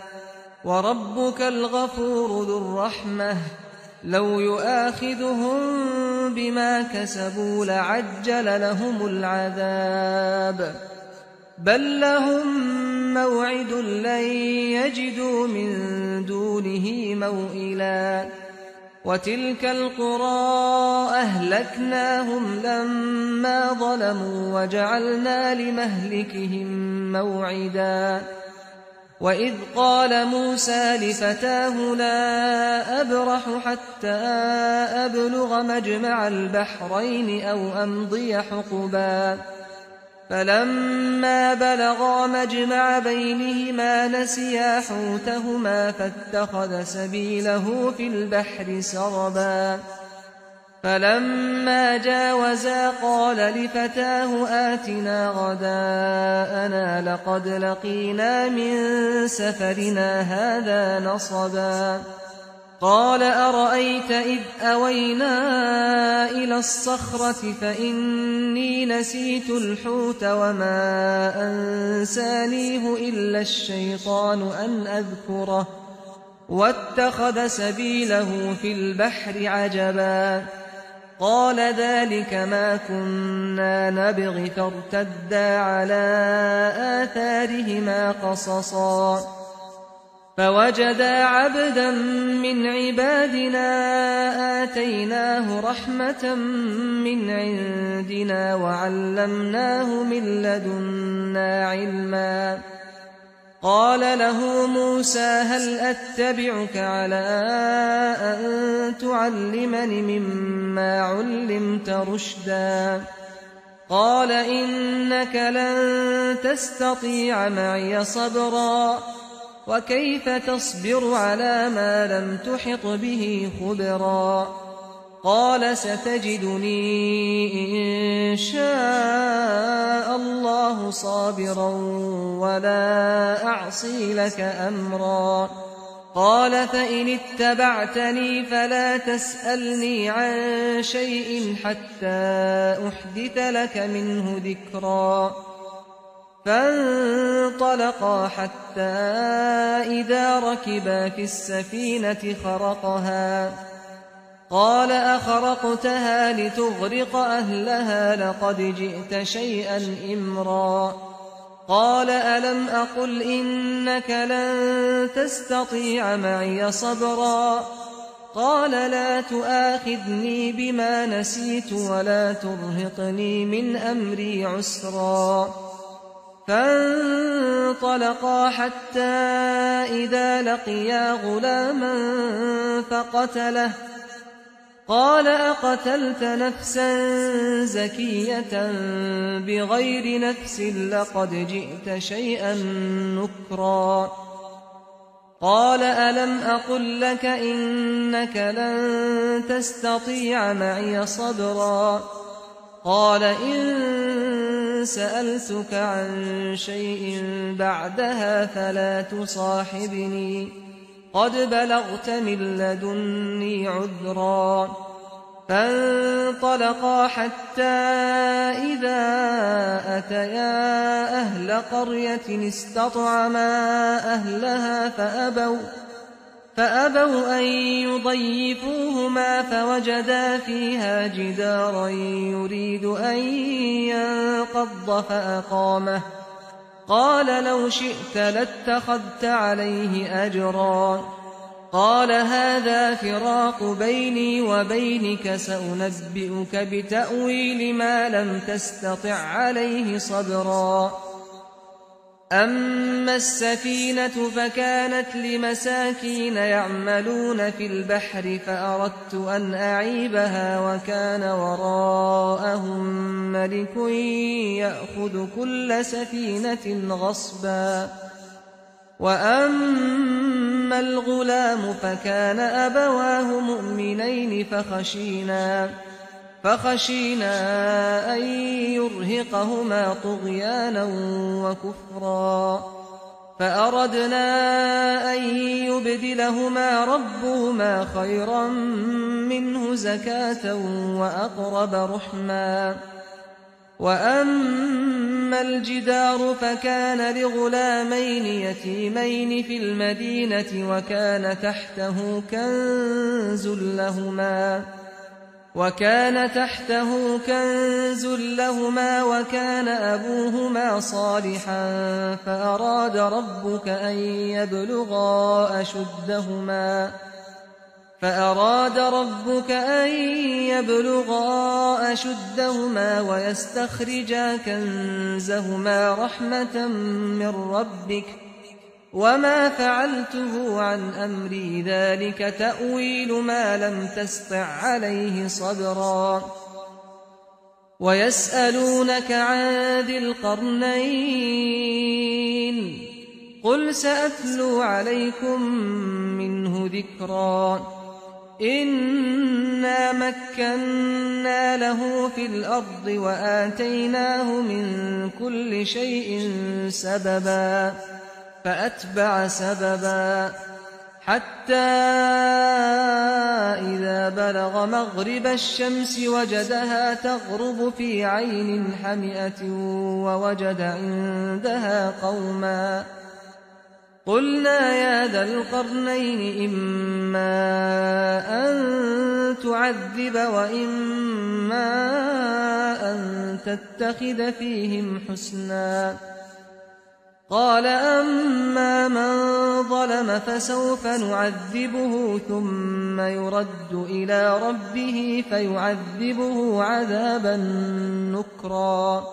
وربك الغفور ذو الرحمة لو يؤاخذهم بما كسبوا لعجل لهم العذاب بل لهم موعد لن يجدوا من دونه موئلا وتلك القرى أهلكناهم لما ظلموا وجعلنا لمهلكهم موعدا وإذ قال موسى لفتاه لا أبرح حتى أبلغ مجمع البحرين أو أمضي حقبا فلما بلغا مجمع بينهما نسيا حوتهما فاتخذ سبيله في البحر سربا فلما جاوزا قال لفتاه آتنا غداءنا لقد لقينا من سفرنا هذا نصبا قال أرأيت إذ أوينا إلى الصخرة فإني نسيت الحوت وما أنسانيه إلا الشيطان أن أذكره واتخذ سبيله في البحر عجبا قال ذلك ما كنا نبغي فارتدا على آثارهما قصصا فوجدا عبدا من عبادنا آتيناه رحمة من عندنا وعلمناه من لدنا علما قال له موسى هل أتبعك على أن تعلمني مما علمت رشدا قال إنك لن تستطيع معي صبرا وكيف تصبر على ما لم تحط به خبرا قال ستجدني إن شاء الله صابرا ولا أعصي لك أمرا. قال فإن اتبعتني فلا تسألني عن شيء حتى أحدث لك منه ذكرا. فانطلقا حتى إذا ركبا في السفينة خرقها. قال أخرقتها لتغرق أهلها لقد جئت شيئا إمرا. قال ألم أقل إنك لن تستطيع معي صبرا. قال لا تؤاخذني بما نسيت ولا ترهقني من أمري عسرا. فانطلقا حتى إذا لقيا غلاما فقتله. قال أقتلت نفسا زكية بغير نفس لقد جئت شيئا نكرا. قال ألم أقل لك إنك لن تستطيع معي صبرا. قال إن سألتك عن شيء بعدها فلا تصاحبني قد بلغت من لدني عذرا. فانطلقا حتى إذا أتيا أهل قرية استطعما أهلها فأبوا أن يضيفوهما فوجدا فيها جدارا يريد أن ينقض فأقامه. قال لو شئت لاتخذت عليه أجرا. قال هذا فراق بيني وبينك سأنبئك بتأويل ما لم تستطع عليه صبرا. أما السفينة فكانت لمساكين يعملون في البحر فأردت أن أعيبها وكان وراءهم ملك يأخذ كل سفينة غصبا. وأما الغلام فكان أبواه مؤمنين فخشينا أن يرهقهما طغيانا وكفرا. فأردنا أن يبدلهما ربهما خيرا منه زكاة وأقرب رحما. وأما الجدار فكان لغلامين يتيمين في المدينة وكان تحته كنز لهما وكان أبوهما صالحا فأراد ربك أن يبلغا أشدهما ويستخرجا كنزهما رحمة من ربك وما فعلته عن أمري ذلك تأويل ما لم تسطع عليه صبرا. ويسألونك عن ذي القرنين قل سأتلو عليكم منه ذكرا. إنا مكنا له في الأرض وآتيناه من كل شيء سببا فأتبع سببا حتى إذا بلغ مغرب الشمس وجدها تغرب في عين حمئة ووجد عندها قوما. قلنا يا ذا القرنين إما أن تعذب وإما أن تتخذ فيهم حسنا. قال أما من ظلم فسوف نعذبه ثم يرد إلى ربه فيعذبه عذابا نكرا.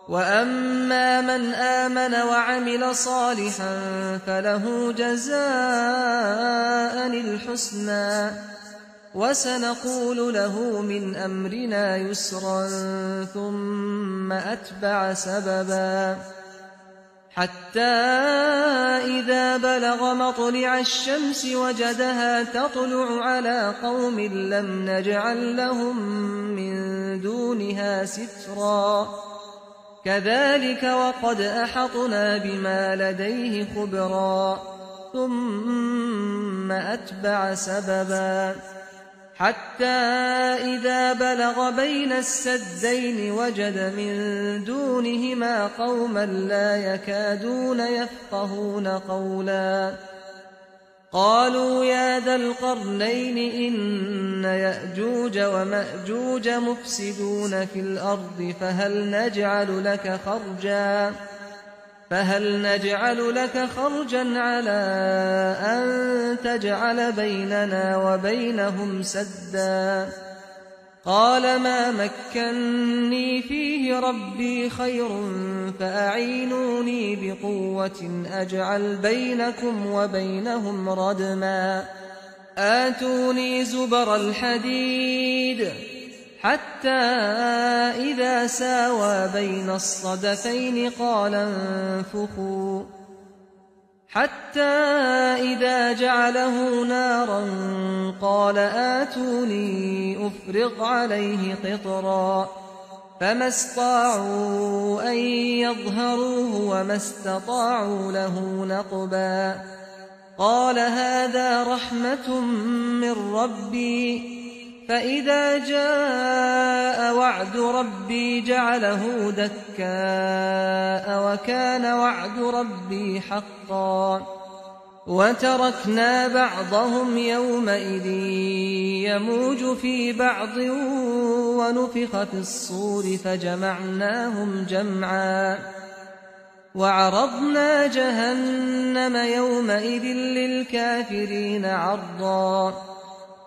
وأما من آمن وعمل صالحا فله جزاء الحسنى وسنقول له من أمرنا يسرا ثم أتبع سببا حتى إذا بلغ مطلع الشمس وجدها تطلع على قوم لم نجعل لهم من دونها سترا كذلك وقد أحطنا بما لديه خبرا ثم أتبع سببا حتى إذا بلغ بين السدين وجد من دونهما قوما لا يكادون يفقهون قولا قالوا يا ذا القرنين إن يأجوج ومأجوج مفسدون في الأرض فهل نجعل لك خرجا على أن تجعل بيننا وبينهم سدا قال ما مكني فيه ربي خير فأعينوني بقوة أجعل بينكم وبينهم ردما آتوني زبر الحديد حتى إذا ساوى بين الصدفين قال انفخوا حتى إذا جعله نارا قال آتوني أفرغ عليه قطرا فما استطاعوا أن يظهروه وما استطاعوا له نقبا قال هذا رحمة من ربي فإذا جاء وعد ربي جعله دكاء وكان وعد ربي حقا وتركنا بعضهم يومئذ يموج في بعض ونفخ في الصور فجمعناهم جمعا وعرضنا جهنم يومئذ للكافرين عرضا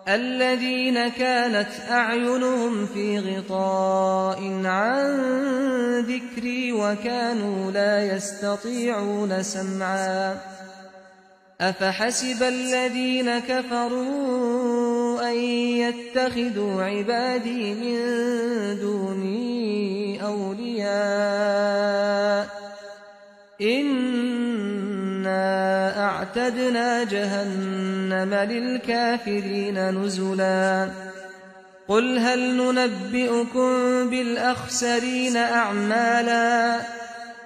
الذين كانت أعينهم في غطاء عن ذكري وكانوا لا يستطيعون سمعا أفحسب الذين كفروا أن يتخذوا عبادي من دوني أولياء إنا أعتدنا جهنم للكافرين نزلا قل هل ننبئكم بالأخسرين أعمالا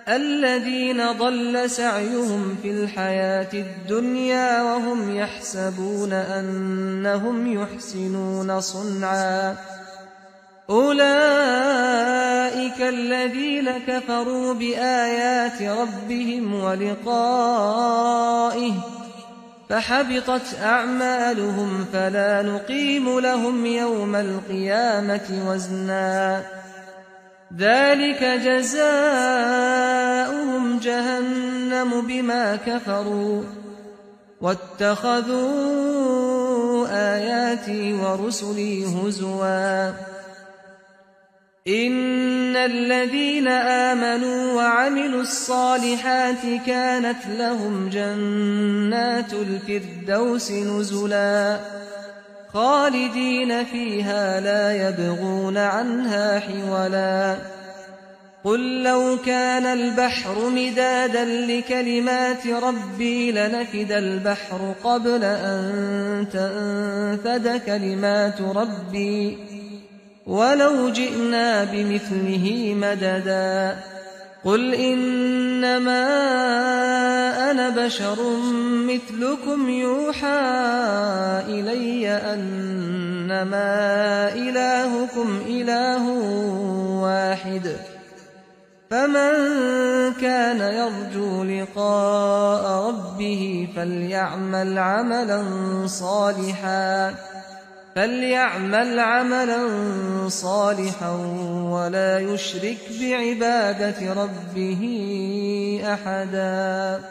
الذين ضل سعيهم في الحياة الدنيا وهم يحسبون أنهم يحسنون صنعا أولئك الذين كفروا بآيات ربهم ولقائه فحبطت أعمالهم فلا نقيم لهم يوم القيامة وزنا ذلك جزاؤهم جهنم بما كفروا واتخذوا آياتي ورسلي هزوا إن الذين آمنوا وعملوا الصالحات كانت لهم جنات الفردوس نزلا خالدين فيها لا يبغون عنها حولا قل لو كان البحر مدادا لكلمات ربي لنفد البحر قبل أن تنفد كلمات ربي ولو جئنا بمثله مددا قل إنما أنا بشر مثلكم يوحى إلي أنما إلهكم إله واحد فمن كان يرجو لقاء ربه فليعمل عملا صالحا ولا يشرك بعبادة ربه أحدا